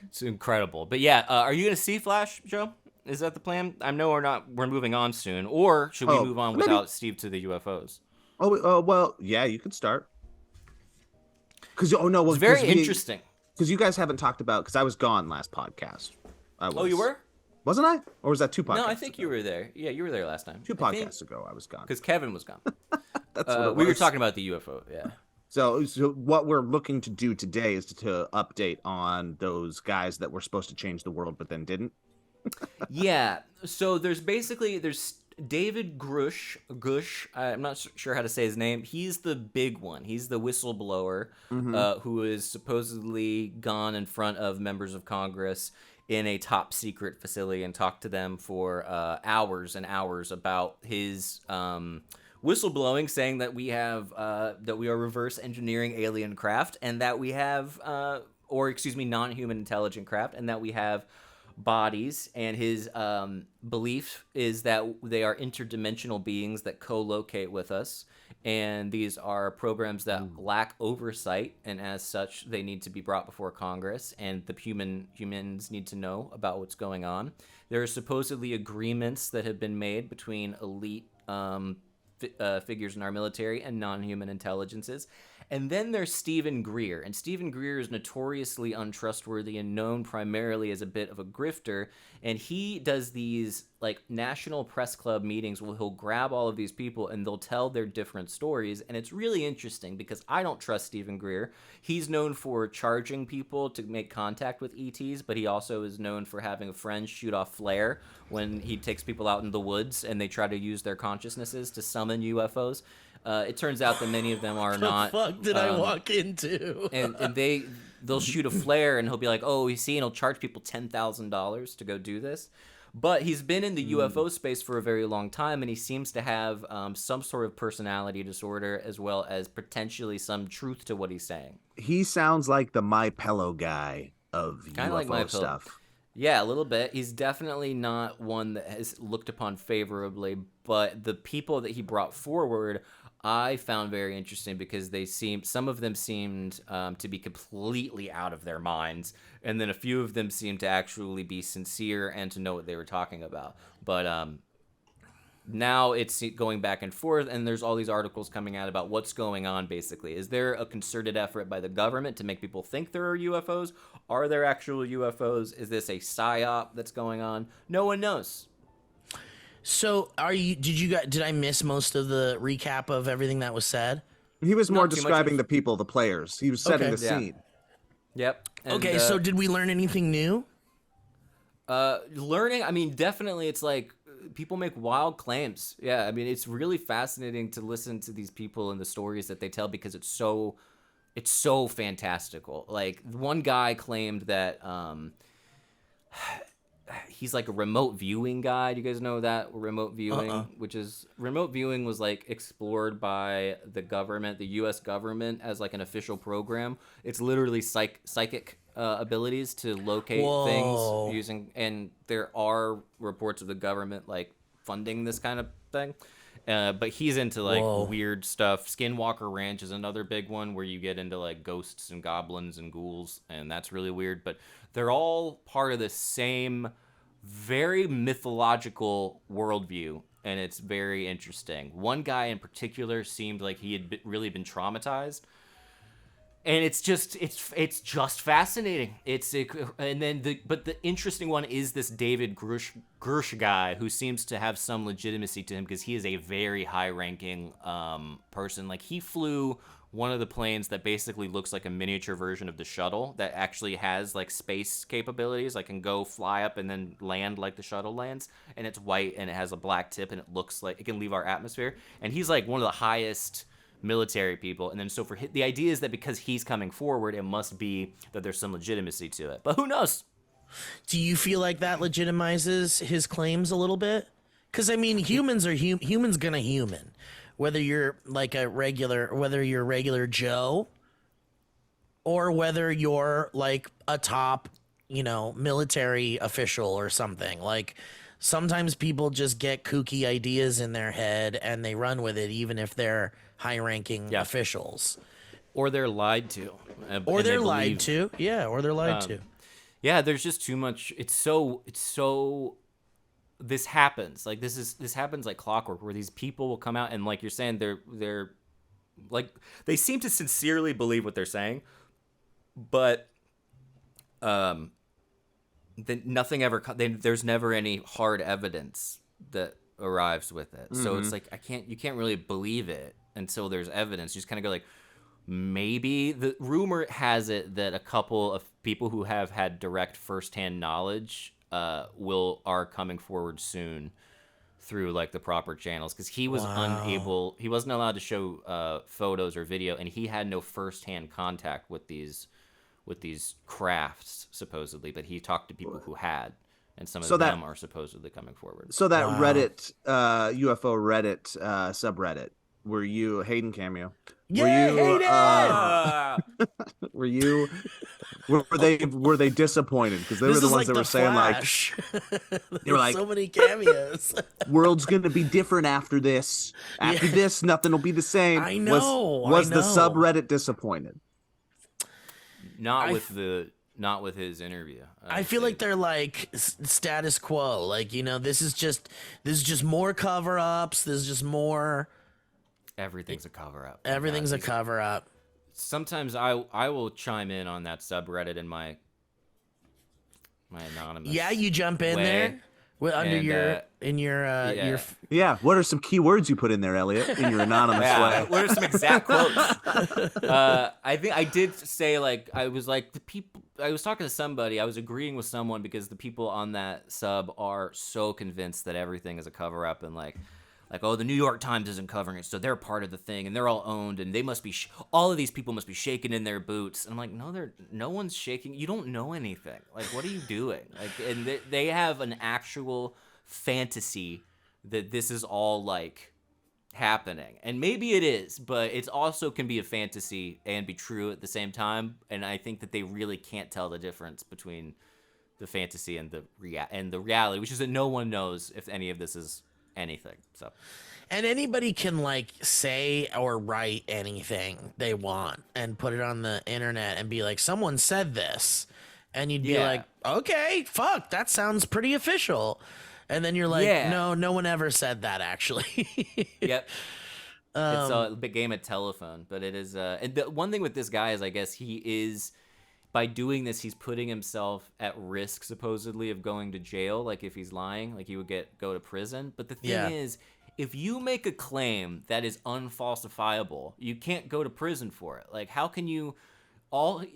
it's incredible. But yeah, are you gonna see Flash, Joe? Is that the plan? I know we're not. We're moving on soon, or should we Oh, move on maybe. without Steve to the UFOs? Oh, well, yeah, you could start. Because no, well, It's very interesting. Because you guys haven't talked about. Because I was gone last podcast. Oh, you were? Wasn't I? Or was that 2 podcasts? No, I think ago? you were there. Yeah, you were there last time. 2 podcasts ago. I was gone. Because Kevin was gone. That's what it We were was. talking about the UFO. Yeah. So what we're looking to do today is to update on those guys that were supposed to change the world but then didn't. Yeah. So there's David Gush. I'm not sure how to say his name. He's the big one. He's the whistleblower who is supposedly gone in front of members of Congress in a top secret facility and talked to them for hours and hours about his whistleblowing, saying that we are reverse engineering alien craft, and that we have non-human intelligent craft, and that we have bodies. And his belief is that they are interdimensional beings that co-locate with us, and these are programs that lack oversight, and as such they need to be brought before Congress, and the humans need to know about what's going on. There are supposedly agreements that have been made between elite figures in our military and non-human intelligences. And then there's Stephen Greer. And Stephen Greer is notoriously untrustworthy and known primarily as a bit of a grifter. And he does these like national press club meetings where he'll grab all of these people and they'll tell their different stories. And it's really interesting because I don't trust Stephen Greer. He's known for charging people to make contact with ETs, but he also is known for having a friend shoot off flare when he takes people out in the woods and they try to use their consciousnesses to summon UFOs. It turns out that many of them are not. The fuck did I walk into? and they'll shoot a flare, and he'll be like, "Oh, you see," and he'll charge people $10,000 to go do this. But he's been in the UFO space for a very long time, and he seems to have some sort of personality disorder, as well as potentially some truth to what he's saying. He sounds like the My Pillow guy of Kinda UFO like My Pillow. stuff. Yeah, a little bit. He's definitely not one that has looked upon favorably, but the people that he brought forward I found very interesting because some of them seemed to be completely out of their minds, and then a few of them seemed to actually be sincere and to know what they were talking about. But now it's going back and forth, and there's all these articles coming out about what's going on, basically. Is there a concerted effort by the government to make people think there are UFOs? Are there actual UFOs? Is this a psyop that's going on? No one knows. So, did I miss most of the recap of everything that was said? He was more Not too much describing of- the people, the players. He was setting Okay. the Yeah. scene. Yep. And, Okay, so did we learn anything new? learning, I mean, definitely it's like people make wild claims. Yeah, I mean, it's really fascinating to listen to these people and the stories that they tell because it's so fantastical. Like one guy claimed that he's like a remote viewing guy. Do you guys know that remote viewing? Which is remote viewing was like explored by the government, the U.S. government, as like an official program. It's literally psychic abilities to locate things using, and there are reports of the government like funding this kind of thing. But he's into like weird stuff. Skinwalker Ranch is another big one where you get into like ghosts and goblins and ghouls, and that's really weird. But they're all part of the same very mythological worldview. and it's very interesting. One guy in particular seemed like he had really been traumatized, and it's just fascinating. But the interesting one is this David Gersh guy, who seems to have some legitimacy to him because he is a very high-ranking person. Like, he flew one of the planes that basically looks like a miniature version of the shuttle that actually has like space capabilities, like can go fly up and then land like the shuttle lands, and it's white and it has a black tip and it looks like it can leave our atmosphere. And he's like one of the highest military people, and then so the idea is that because he's coming forward, it must be that there's some legitimacy to it, but who knows? Do you feel like that legitimizes his claims a little bit? Because I mean, humans are humans gonna human, whether you're like whether you're regular Joe, or whether you're like a top, military official or something. Like, sometimes people just get kooky ideas in their head and they run with it, even if they're high-ranking officials, or they're lied to, or they're lied to. Yeah, or they're lied to. Yeah, there's just too much. It's so. This happens like this happens like clockwork, where these people will come out and, like you're saying, they're like, they seem to sincerely believe what they're saying, but then nothing ever. There's never any hard evidence that arrives with it. So it's like you can't really believe it until there's evidence. You just kind of go like, maybe. The rumor has it that a couple of people who have had direct firsthand knowledge are coming forward soon through like the proper channels, because he was he wasn't allowed to show photos or video, and he had no firsthand contact with these crafts supposedly, but he talked to people who had, and some of them are supposedly coming forward. So that Reddit UFO Reddit subreddit, were you Hayden cameo? Yeah, Hayden! Were they disappointed? Because they were the ones that were saying Flash. they were like, so many cameos. World's gonna be different after this. After this, nothing will be the same. I know. Was the subreddit disappointed? Not with his interview. I feel like they're like status quo. Like, this is just more cover-ups. There's just more. Everything's a cover-up. Everything's a cover-up. Sometimes I will chime in on that subreddit in my anonymous. Yeah, you jump in way. there under your Yeah. What are some key words you put in there, Elliot, in your anonymous way? What are some exact quotes? I think I did say, like, I was like, the people. I was talking to somebody. I was agreeing with someone because the people on that sub are so convinced that everything is a cover up, and like, oh, the New York Times isn't covering it, so they're part of the thing, and they're all owned, and they must be all of these people must be shaking in their boots. And I'm like, no one's shaking. You don't know anything. Like, what are you doing? Like, and they have an actual fantasy that this is all like happening, and maybe it is, but it also can be a fantasy and be true at the same time. And I think that they really can't tell the difference between the fantasy and the reality, which is that no one knows if any of this is anything. So, and anybody can like say or write anything they want and put it on the internet and be like, someone said this, and you'd be like, okay, fuck, that sounds pretty official. And then you're like, no one ever said that, actually. Yep. It's a big game of telephone, but it is. And the one thing with this guy is, I guess he is, by doing this, he's putting himself at risk, supposedly, of going to jail. Like, if he's lying, like, he would go to prison. But the thing is, if you make a claim that is unfalsifiable, you can't go to prison for it. Like, how can you?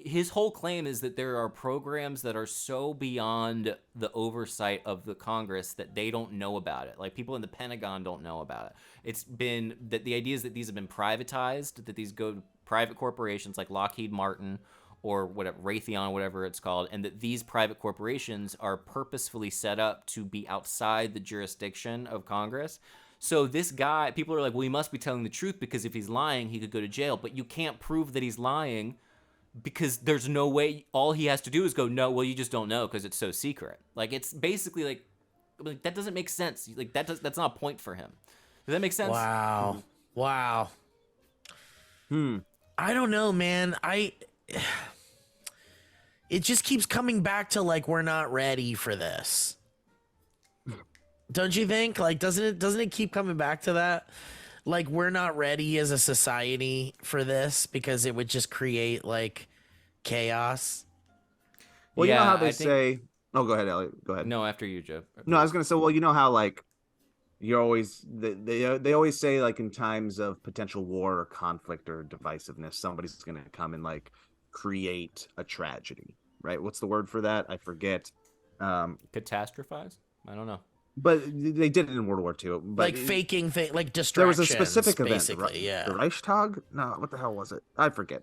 His whole claim is that there are programs that are so beyond the oversight of the Congress that they don't know about it. Like, people in the Pentagon don't know about it. It's been that the idea is that these have been privatized, that these go to private corporations like Lockheed Martin or whatever, Raytheon, whatever it's called, and that these private corporations are purposefully set up to be outside the jurisdiction of Congress. So this guy, people are like, well, he must be telling the truth, because if he's lying, he could go to jail. But you can't prove that he's lying, because there's no way. All he has to do is go, no, well, you just don't know because it's so secret. Like, it's basically like that doesn't make sense. Like, that's not a point for him. Does that make sense? Wow. I don't know, man. It just keeps coming back to, like, we're not ready for this. Don't you think? Like, doesn't it keep coming back to that? Like, we're not ready as a society for this because it would just create like chaos. Well, you know how Yeah, they I think. say. Oh, go ahead, Elliot. Go ahead. No, after you, Joe, No, I was please. gonna say. Well, you know how like you're always they always say like in times of potential war or conflict or divisiveness, somebody's gonna come and like create a tragedy, right? What's the word for that? I forget. Catastrophize? I don't know. But they did it in World War II. But Like faking thing, like there was a distractions, specific event, basically. the Yeah. Reichstag. No, what the hell was it? I forget.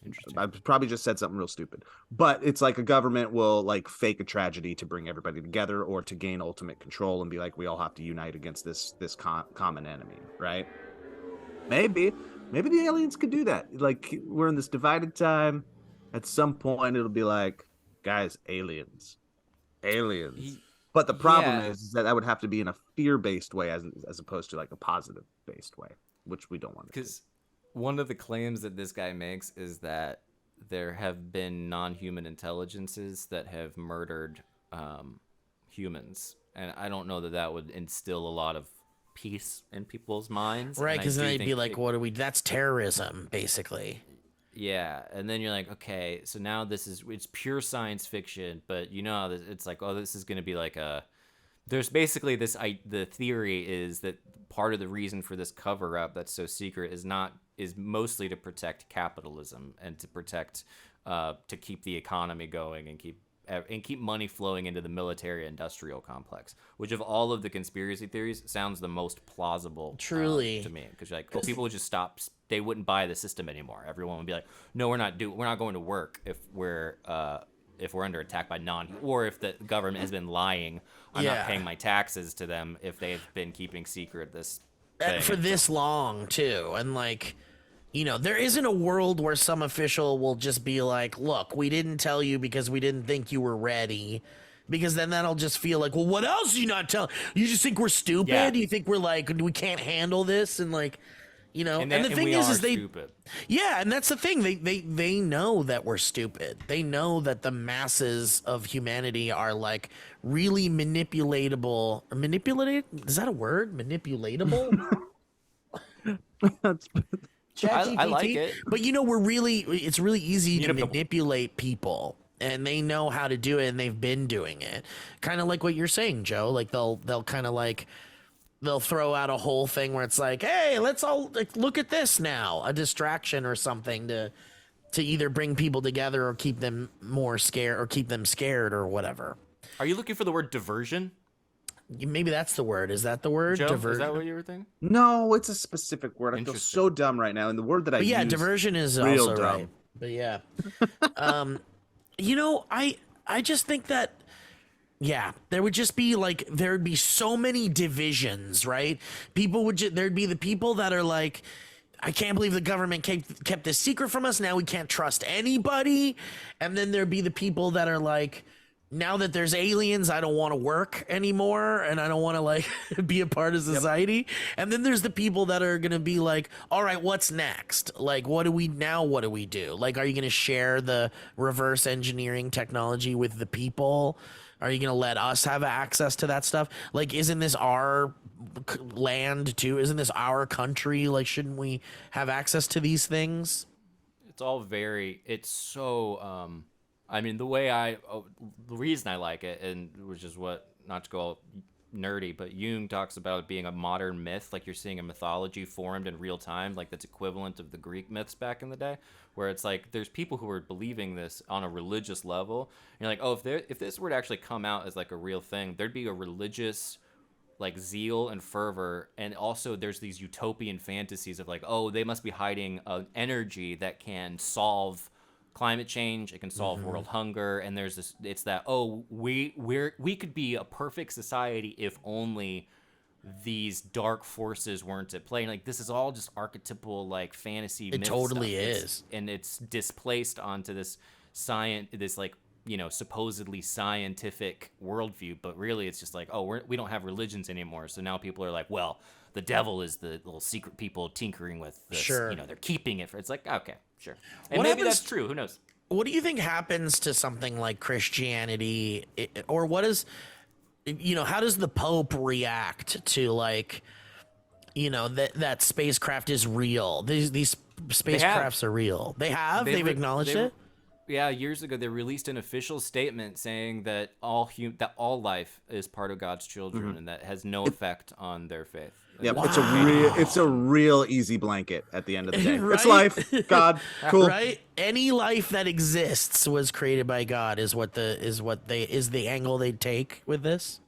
Interesting. I probably just said something real stupid, but it's like a government will like fake a tragedy to bring everybody together or to gain ultimate control and be like, we all have to unite against this common enemy, right? Maybe the aliens could do that. Like we're in this divided time. At some point, it'll be like, guys, aliens. Y- But the problem Yeah, is that that would have to be in a fear-based way as opposed to like a positive-based way, which we don't want to do. because one of the claims that this guy makes is that there have been non-human intelligences that have murdered humans, and I don't know that that would instill a lot of peace in people's minds. Right, And I because then do they'd be think like, "What do we? That's terrorism, basically." yeah, and then you're like, okay, so now it's pure science fiction, but you know how it's like, oh, this is going to be like a there's basically the theory is that part of the reason for this cover up that's so secret is mostly to protect capitalism and to protect to keep the economy going and keep money flowing into the military industrial complex, which of all of the conspiracy theories sounds the most plausible Truly. to me, because like, well, people would just stop, they wouldn't buy the system anymore. Everyone would be like, no, we're not going to work if we're under attack by or if the government has been lying, I'm Yeah. not paying my taxes to them if they've been keeping secret this thing. For this long too, and like, there isn't a world where some official will just be like, "Look, we didn't tell you because we didn't think you were ready." Because then that'll just feel like, well, what else are you not telling? You just think we're stupid? Yeah. You think we're like, we can't handle this? And like, and the thing we is are they, stupid. yeah, and that's the thing. They know that we're stupid. They know that the masses of humanity are like really manipulatable. Manipulate? Is that a word? Manipulatable? That's ChatGPT. I like it. But it's really easy to manipulate people, and they know how to do it, and they've been doing it. Kind of like what you're saying, Joe. Like they'll kind of like they'll throw out a whole thing where it's like, hey, let's all like, look at this now, a distraction or something to either bring people together or keep them more scared or keep them scared or whatever. Are you looking for the word diversion, Maybe that's the word. Is that the word? Joe? Is Diversion. that what you were thinking? no, it's a specific word. I feel Interesting. so dumb right now, and the word that I But yeah, use, diversion is real also dumb. right. But yeah, I just think that there would just be like there would be so many divisions, right? People would there'd be the people that are like, I can't believe the government kept this secret from us. Now we can't trust anybody. And then there'd be the people that are like, now that there's aliens, I don't want to work anymore, and I don't want to like be a part of society. And then there's the people that are gonna be like, all right, what's next? Like, what do we do? Like, are you gonna share the reverse engineering technology with the people? Are you gonna let us have access to that stuff? Like, isn't this our land too? Isn't this our country? Like, shouldn't we have access to these things? It's so I mean, the reason I like it, and which is what, not to go all nerdy, but Jung talks about it being a modern myth, like you're seeing a mythology formed in real time, like that's equivalent of the Greek myths back in the day, where it's like there's people who are believing this on a religious level. And you're like, oh, if this were to actually come out as like a real thing, there'd be a religious like zeal and fervor, and also there's these utopian fantasies of like, oh, they must be hiding an energy that can solve climate change, it can solve world hunger, and there's this, it's that, oh, we could be a perfect society if only these dark forces weren't at play. And like, this is all just archetypal like fantasy It myth totally stuff. is. And it's displaced onto this like, supposedly scientific worldview, but really it's just like, oh, we don't have religions anymore, so now people are like, well, the devil is the little secret people tinkering with this. Sure. They're keeping it for, it's like, okay, sure. And What maybe happens- that's true, who knows? What do you think happens to something like Christianity, or what is how does the Pope react to like, that spacecraft is real? These spacecrafts are real. They've acknowledged it. Yeah, years ago they released an official statement saying that all life is part of God's children and that has no effect on their faith. Yeah, Wow. it's a real easy blanket at the end of the day. Right? It's life, God, cool. Right? Any life that exists was created by God is the angle they take with this.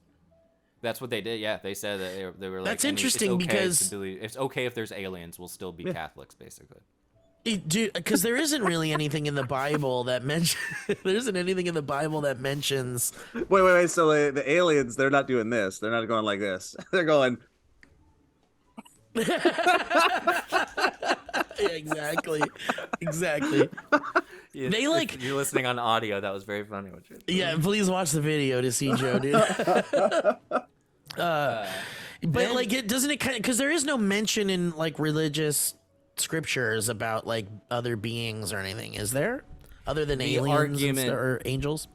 That's what they did. Yeah, they said that they were like. That's "And interesting it's okay because- to believe, it's okay if there's aliens. We'll still be Catholics, basically. Because there isn't really anything in the Bible that mentions. There isn't anything in the Bible that mentions. Wait. So the aliens, they're not doing this. They're not going like this. They're going. Yeah, exactly. They like. If you're listening on audio, that was very funny. Yeah, please watch the video to see Joe, dude. But like, it doesn't it kind of, because there is no mention in like religious scriptures about like other beings or anything, is there? Other than aliens or angels?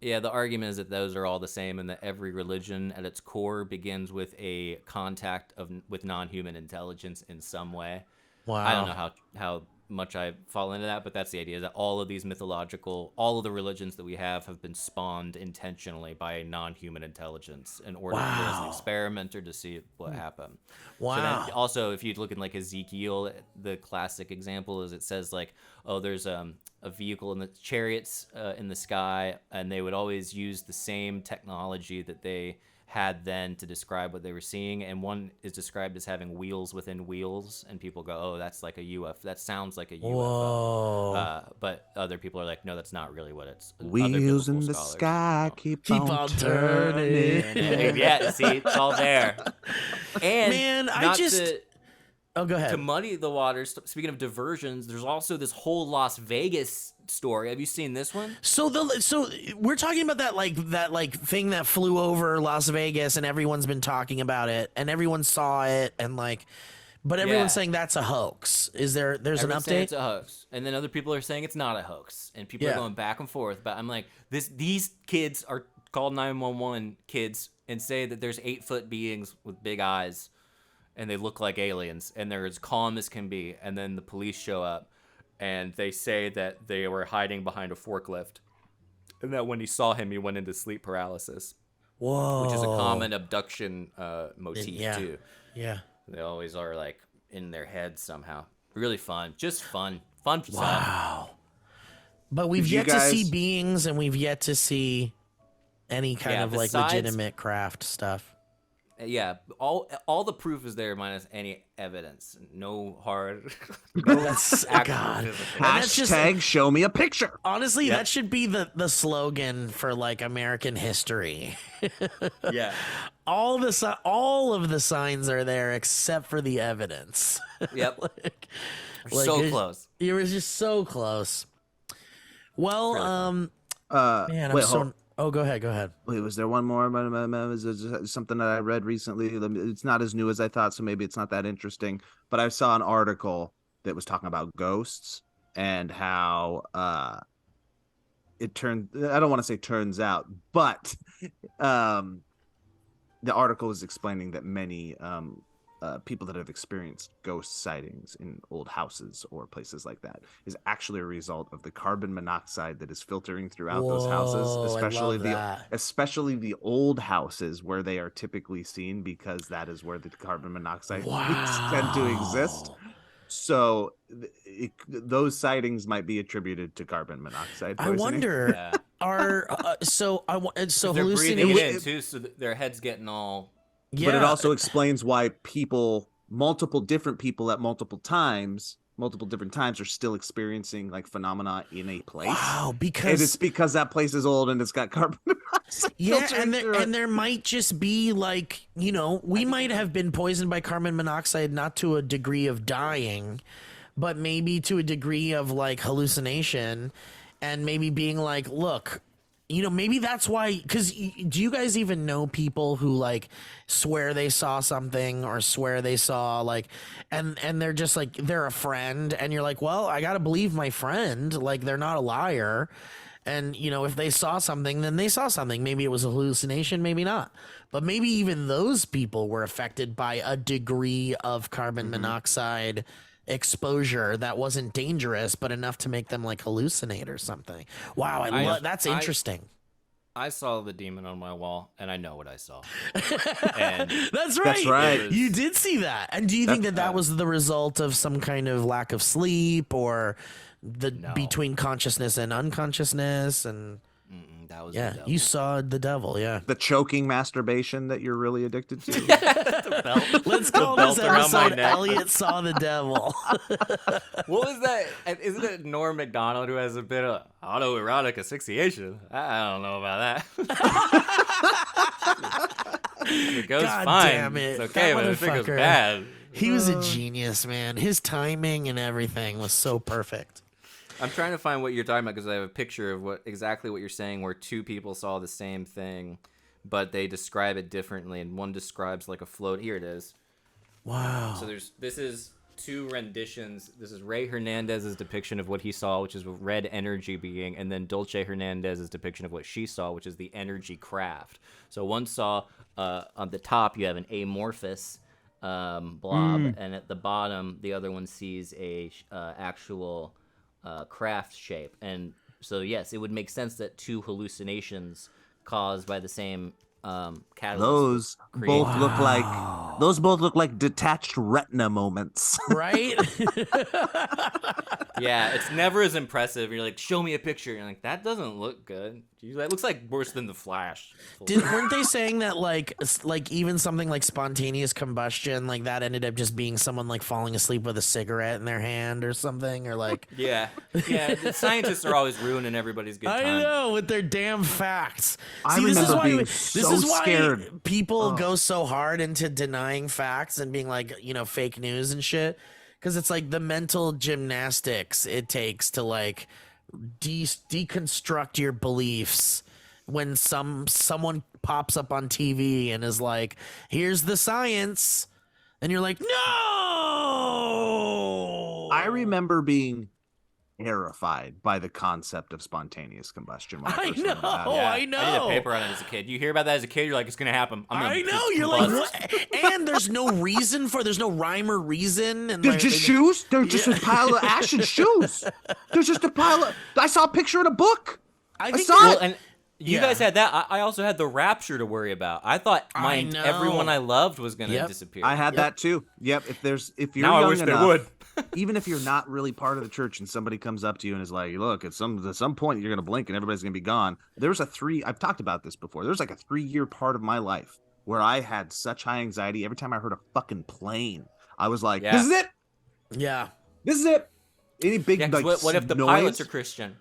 Yeah, the argument is that those are all the same, and that every religion at its core begins with a contact with non-human intelligence in some way. Wow. I don't know how much I fall into that, but that's the idea, that all of these all of the religions that we have been spawned intentionally by a non-human intelligence in order as an experiment or to see what happened. Wow. So then also, if you look in like Ezekiel, the classic example is it says like, oh, there's a vehicle in the chariots in the sky, and they would always use the same technology that they had then to describe what they were seeing, and one is described as having wheels within wheels, and people go, oh, that's like a UFO, that sounds like a UFO. Whoa. But other people are like, no, that's not really what it's. Wheels in the sky keep on turning. Yeah, see, it's all there. And Man, Oh, go ahead. to muddy the waters, speaking of diversions, there's also this whole Las Vegas story. Have you seen this one? So we're talking about that thing that flew over Las Vegas, and everyone's been talking about it, and everyone saw it, and but everyone's saying that's a hoax. There's Everyone's an saying update? it's a hoax, and then other people are saying it's not a hoax, and people are going back and forth. But I'm like, these kids are called 911 kids and say that there's 8-foot beings with big eyes, and they look like aliens, and they're as calm as can be. And then the police show up, and they say that they were hiding behind a forklift, and that when he saw him, he went into sleep paralysis. Whoa. Which is a common abduction motif too. Yeah. They always are like in their head somehow. Really fun. Just fun stuff. Wow. But we've yet to see beings, and we've yet to see any kind of like legitimate craft stuff. Yeah, all the proof is there minus any evidence. No hard. That's God. Hashtag show me a picture. Honestly, that should be the slogan for like American history. Yeah. All of the signs are there except for the evidence. Yep. so close. You were just so close. Well, really man, wait, Oh, go ahead. Wait, was there one more? Was there something that I read recently? It's not as new as I thought, so maybe it's not that interesting. But I saw an article that was talking about ghosts and how it turned. I don't want to say turns out, but the article was explaining that many people that have experienced ghost sightings in old houses or places like that is actually a result of the carbon monoxide that is filtering throughout those houses, especially the old houses where they are typically seen, because that is where the carbon monoxide tend to exist. So those sightings might be attributed to carbon monoxide poisoning. I wonder so they're breathing hallucinating it in too, so their head's getting all. Yeah. But it also explains why multiple different people at multiple different times are still experiencing like phenomena in a place. Wow, and it's because that place is old and it's got carbon monoxide. Yeah, and there might just be like, we might have been poisoned by carbon monoxide, not to a degree of dying, but maybe to a degree of like hallucination, and maybe being like, look, maybe that's why, because do you guys even know people who like swear they saw something or swear they saw like, and they're just like, they're a friend, and you're like, well, I gotta believe my friend, like they're not a liar. And, if they saw something, then they saw something. Maybe it was a hallucination, maybe not. But maybe even those people were affected by a degree of carbon monoxide exposure that wasn't dangerous, but enough to make them like hallucinate or something. Wow, that's interesting. I saw the demon on my wall, and I know what I saw. And That's right. That's right. You did see that. And do you think that was the result of some kind of lack of sleep or between consciousness and unconsciousness? And that was the devil. You saw the devil, yeah. The choking masturbation that you're really addicted to. The belt. Let's call belt this around my episode neck. Elliot Saw the Devil. What was that? Isn't it Norm Macdonald who has a bit of autoerotic asphyxiation? I don't know about that. It goes God fine. damn it. It's okay, That but if it goes motherfucker. bad. He was a genius, man. His timing and everything was so perfect. I'm trying to find what you're talking about because I have a picture of exactly what you're saying, where two people saw the same thing, but they describe it differently, and one describes like a float. Here it is. Wow. So this is two renditions. This is Ray Hernandez's depiction of what he saw, which is a red energy being, and then Dulce Hernandez's depiction of what she saw, which is the energy craft. So one saw on the top you have an amorphous blob, and at the bottom the other one sees a actual craft shape. And so yes, it would make sense that two hallucinations caused by the same catalyst Those both look like detached retina moments. Right? Yeah, it's never as impressive. You're like, show me a picture. You're like, that doesn't look good. That looks like worse than the Flash. Weren't they saying that like even something like spontaneous combustion, like that ended up just being someone like falling asleep with a cigarette in their hand or something, or like Yeah. The scientists are always ruining everybody's good time. I know, with their damn facts. I this is remember why being this so is why scared. people go so hard into denying facts and being like, fake news and shit, because it's like the mental gymnastics it takes to like deconstruct your beliefs when someone pops up on TV and is like, here's the science, and you're like, no. I remember being terrified by the concept of spontaneous combustion. When I first learned about it. I know. I did a paper on it as a kid. You hear about that as a kid, you're like, it's gonna happen. I know. You're like, what? And there's no there's no rhyme or reason. And They're like, just shoes. They're just a pile of ashen shoes. There's just a pile of. I saw a picture in a book. I think saw it. And you guys had that. I also had the rapture to worry about. I thought know. everyone I loved was gonna disappear. I had that too. Yep. If you're Now young I wish enough, they would. even if you're not really part of the church and somebody comes up to you and is like, look, at some point you're gonna blink and everybody's gonna be gone. I've talked about this before. There's like a 3-year part of my life where I had such high anxiety every time I heard a fucking plane. I was like, this is it. Yeah. This is it. Any big like what if the noise? pilots are Christian?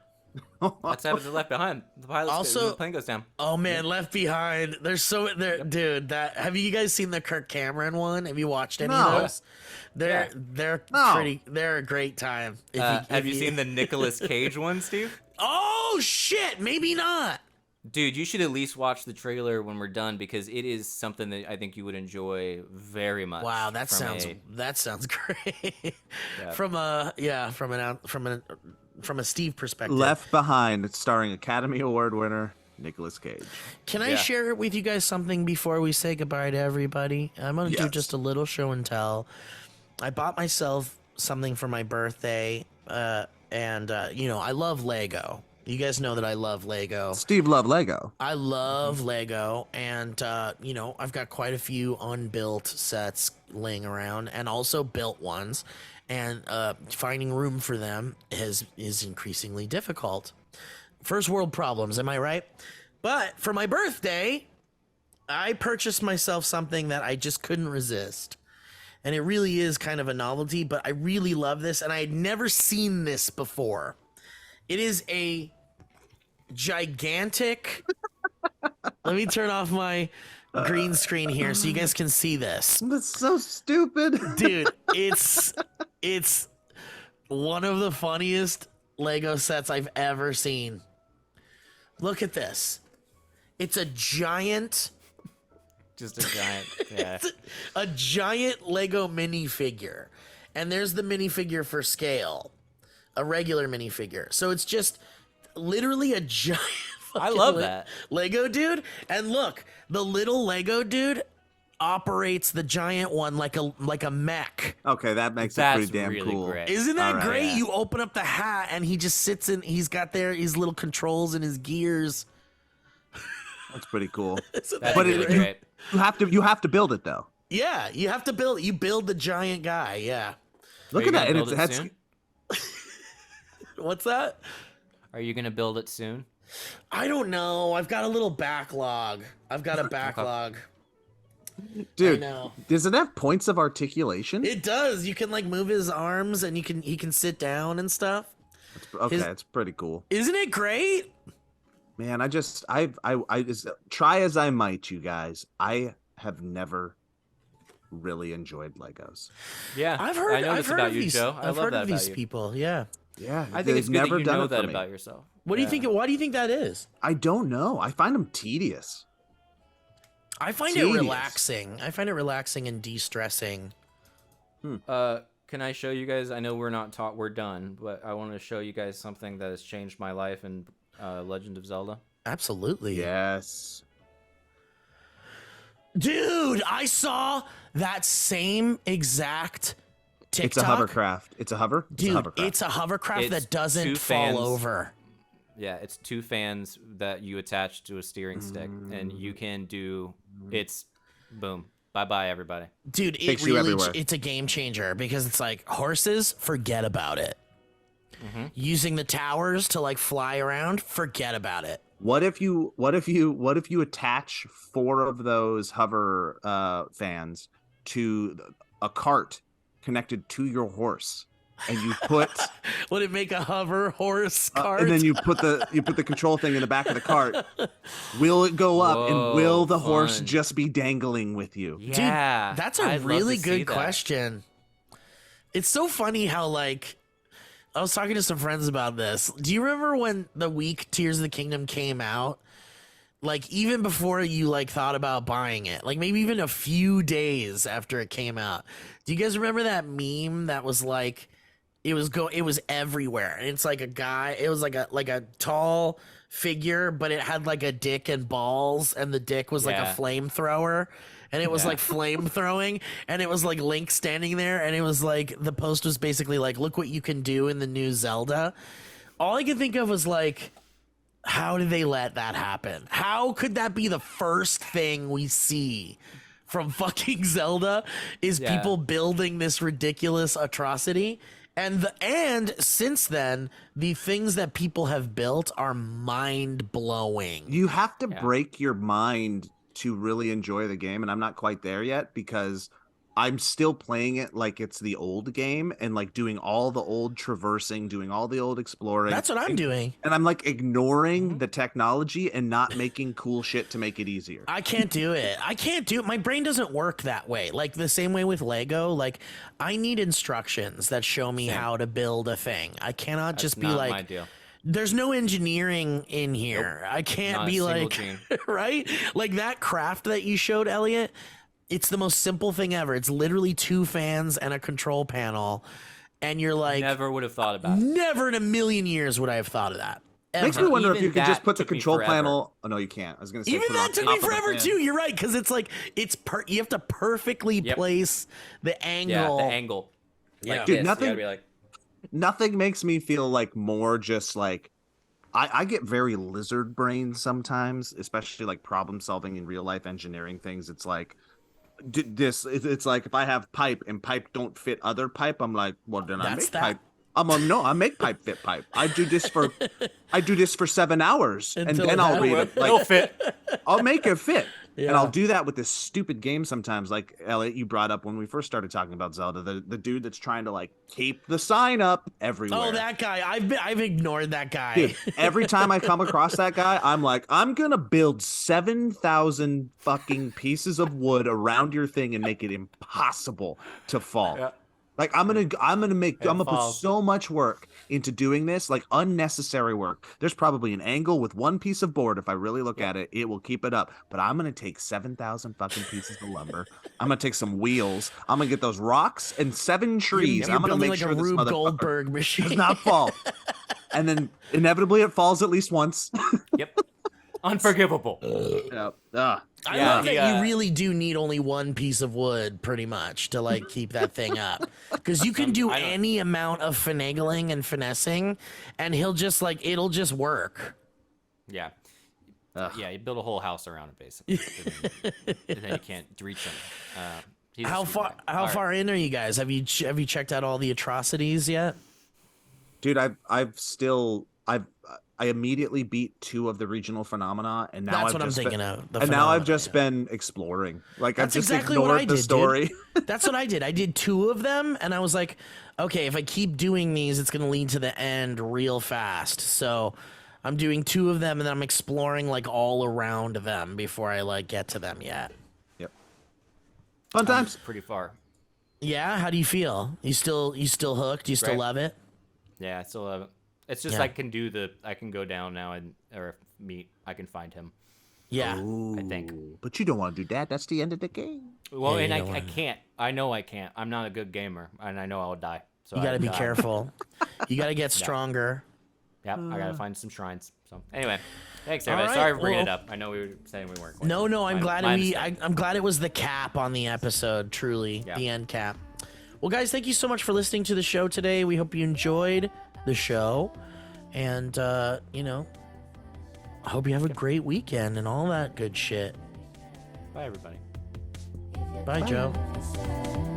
That's happens to Left Behind. The pilots Also- the plane goes down. Oh man, Left Behind. Dude. Have you guys seen the Kirk Cameron one? Have you watched any No. of those? They're No. They're a great time. Have you seen the Nicolas Cage one, Steve? Oh shit, maybe not. Dude, you should at least watch the trailer when we're done, because it is something that I think you would enjoy very much. Wow, that sounds great. From a Steve perspective. Left Behind, starring Academy Award winner Nicolas Cage. Can I share with you guys something before we say goodbye to everybody? I'm going to do Yes. just a little show and tell. I bought myself something for my birthday, and I love Lego. You guys know that I love Lego. Steve loved Lego. I love Lego, and I've got quite a few unbuilt sets laying around, and also built ones, and finding room for them is increasingly difficult. First world problems, am I right? But for my birthday, I purchased myself something that I just couldn't resist. And it really is kind of a novelty, but I really love this, and I had never seen this before. It is a gigantic... Let me turn off my green screen here so you guys can see this. That's so stupid. Dude, it's one of the funniest Lego sets I've ever seen. Look at this. It's a giant... Just a giant, yeah. A giant Lego minifigure. And there's the minifigure for scale. A regular minifigure. So it's just literally a giant. I love that. Lego dude. And look, the little Lego dude operates the giant one like a mech. Okay, that makes it That's pretty damn really cool. great. Isn't that All right, great? yeah. You open up the hat and he just sits in. He's got his little controls and his gears. That's pretty cool. Isn't That's that really great? great. You have to build it though. Yeah, you have to build. You build the giant guy. Yeah. Look Are at you that, gonna and build that's it soon? What's that? Are you gonna build it soon? I don't know. I've got a little backlog. I've got a backlog. dude. I know. Does it have points of articulation? It does. You can like move his arms and he can sit down and stuff. Okay, it's pretty cool. Isn't it great? Man, I just try as I might, you guys. I have never really enjoyed Legos. Yeah, I've heard. I know I've this heard about of you, these. Joe. I I've love heard that of about these you. people. Yeah. Yeah, I think they've it's good that never you done know it for that me. about yourself. What do you think? Why do you think that is? I don't know. I find them tedious. I find it Tedious. relaxing. I find it relaxing and de-stressing. Can I show you guys? I know we're not taught. We're done, but I want to show you guys something that has changed my life in Legend of Zelda. Absolutely. Yes. Dude, I saw that same exact TikTok. It's a hovercraft. It's a hover. Dude, it's a hovercraft It's that doesn't two fall fans. over. Yeah, it's two fans that you attach to a steering stick, and you can do. It's boom. Bye bye, everybody. Dude, it Takes you really everywhere. it's a game changer because it's like horses, forget about it. Using the towers to like fly around, forget about it. What if you attach 4 of those hover fans to a cart connected to your horse, and you put Would it make a hover horse cart? and then you put the control thing in the back of the cart? Will it go up, and will the horse fun. just be dangling with you? Yeah, Dude, that's a I'd love really to see good that. question. It's so funny how like I was talking to some friends about this. Do you remember when the week Tears of the Kingdom came out? Like even before you like thought about buying it, like maybe even a few days after it came out. Do you guys remember that meme that was like it was everywhere? And it's like a guy, it was like a tall figure, but it had like a dick and balls, and the dick was like a Yeah. flamethrower. And it was Yeah. like flame throwing, and it was like Link standing there, and it was like the post was basically like, "Look what you can do in the new Zelda." All I could think of was like, how did they let that happen? How could that be the first thing we see from fucking Zelda? Is Yeah. people building this ridiculous atrocity? And since then, the things that people have built are mind blowing. You have to Yeah. break your mind to really enjoy the game, and I'm not quite there yet because I'm still playing it like it's the old game and like doing all the old traversing, doing all the old exploring. That's what I'm doing. And I'm like ignoring the technology and not making cool shit to make it easier. I can't do it. I can't do it. My brain doesn't work that way. Like the same way with Lego. Like I need instructions that show me how to build a thing. I cannot That's just be not like, my deal. there's no engineering in here. I can't Not a be single like, gene. right? Like that craft that you showed, Elliot. It's the most simple thing ever. It's literally 2 fans and a control panel. And you're like, Never would have thought about it. never in a million years would I have thought of that. Makes Ever. me wonder if Even you could just that put the took me control forever. panel. Oh no, you can't. I was gonna say Even put it on that took top me of the forever fan. too. You're right, because it's like you have to perfectly Yep. place the angle. Yeah, the angle. Like Yeah. Dude, this. nothing- You gotta be like, Nothing makes me feel like more just like I get very lizard brain sometimes, especially like problem solving in real life engineering things. It's like it's like if I have pipe and pipe don't fit other pipe, I'm like, well then I That's make that. pipe. No, I make pipe fit pipe. I do this for 7 hours, and Until then it I'll be happens. like, fit. I'll make it fit. Yeah. And I'll do that with this stupid game sometimes. Like Elliot, you brought up when we first started talking about Zelda, the dude that's trying to like keep the sign up everywhere. Oh, that guy. I've ignored that guy. Dude, every time I come across that guy, I'm like, I'm gonna build 7,000 fucking pieces of wood around your thing and make it impossible to fall. Yeah. Like I'm gonna put falls. so much work into doing this, like unnecessary work. There's probably an angle with one piece of board. If I really look at it, it will keep it up. But I'm gonna take 7,000 fucking pieces of lumber. I'm gonna take some wheels. I'm gonna get those rocks and 7 trees. You're I'm gonna building make like sure a this Rube motherfucker Goldberg machine. does not fall. and then inevitably it falls at least once. Yep. Unforgivable. Yep. I Yeah, love that he, you really do need only one piece of wood, pretty much, to like keep that thing up. Because you can do I don't- any amount of finagling and finessing, and he'll just like it'll just work. Yeah. Yeah, you build a whole house around it, basically. And then you can't reach him. He's a How sweet far? guy. How All right. far in are you guys? Have you checked out all the atrocities yet? Dude, I immediately beat 2 of the regional phenomena, and now That's I've what I'm just thinking been, of. The and now I've phenomena, just yeah. been exploring. Like That's I've just exactly what ignored I the did, story. dude. That's what I did. I did 2 of them, and I was like, okay, if I keep doing these, it's gonna lead to the end real fast. So I'm doing 2 of them, and then I'm exploring like all around them before I like get to them yet. Yep. Fun times. Pretty far. Yeah, how do you feel? You still hooked? You still Right. love it? Yeah, I still love it. It's just Yeah. I can go down now or meet. I can find him. Yeah. I think. But you don't want to do that. That's the end of the game. Well, Yeah, and you I don't wanna- can't. I know I can't. I'm not a good gamer, and I know I'll die. So You got to I be die. careful. You got to get stronger. Yep, I gotta find some shrines. So anyway, thanks All everybody. right, Sorry for bringing it well- up. I know we were saying we weren't. Going No, to. no, I'm glad my we. mistake. I'm glad it was the cap on the episode. Truly, Yeah. the end cap. Well, guys, thank you so much for listening to the show today. We hope you enjoyed the show, and I hope you have a great weekend and all that good shit. Bye everybody. Bye, Joe. Said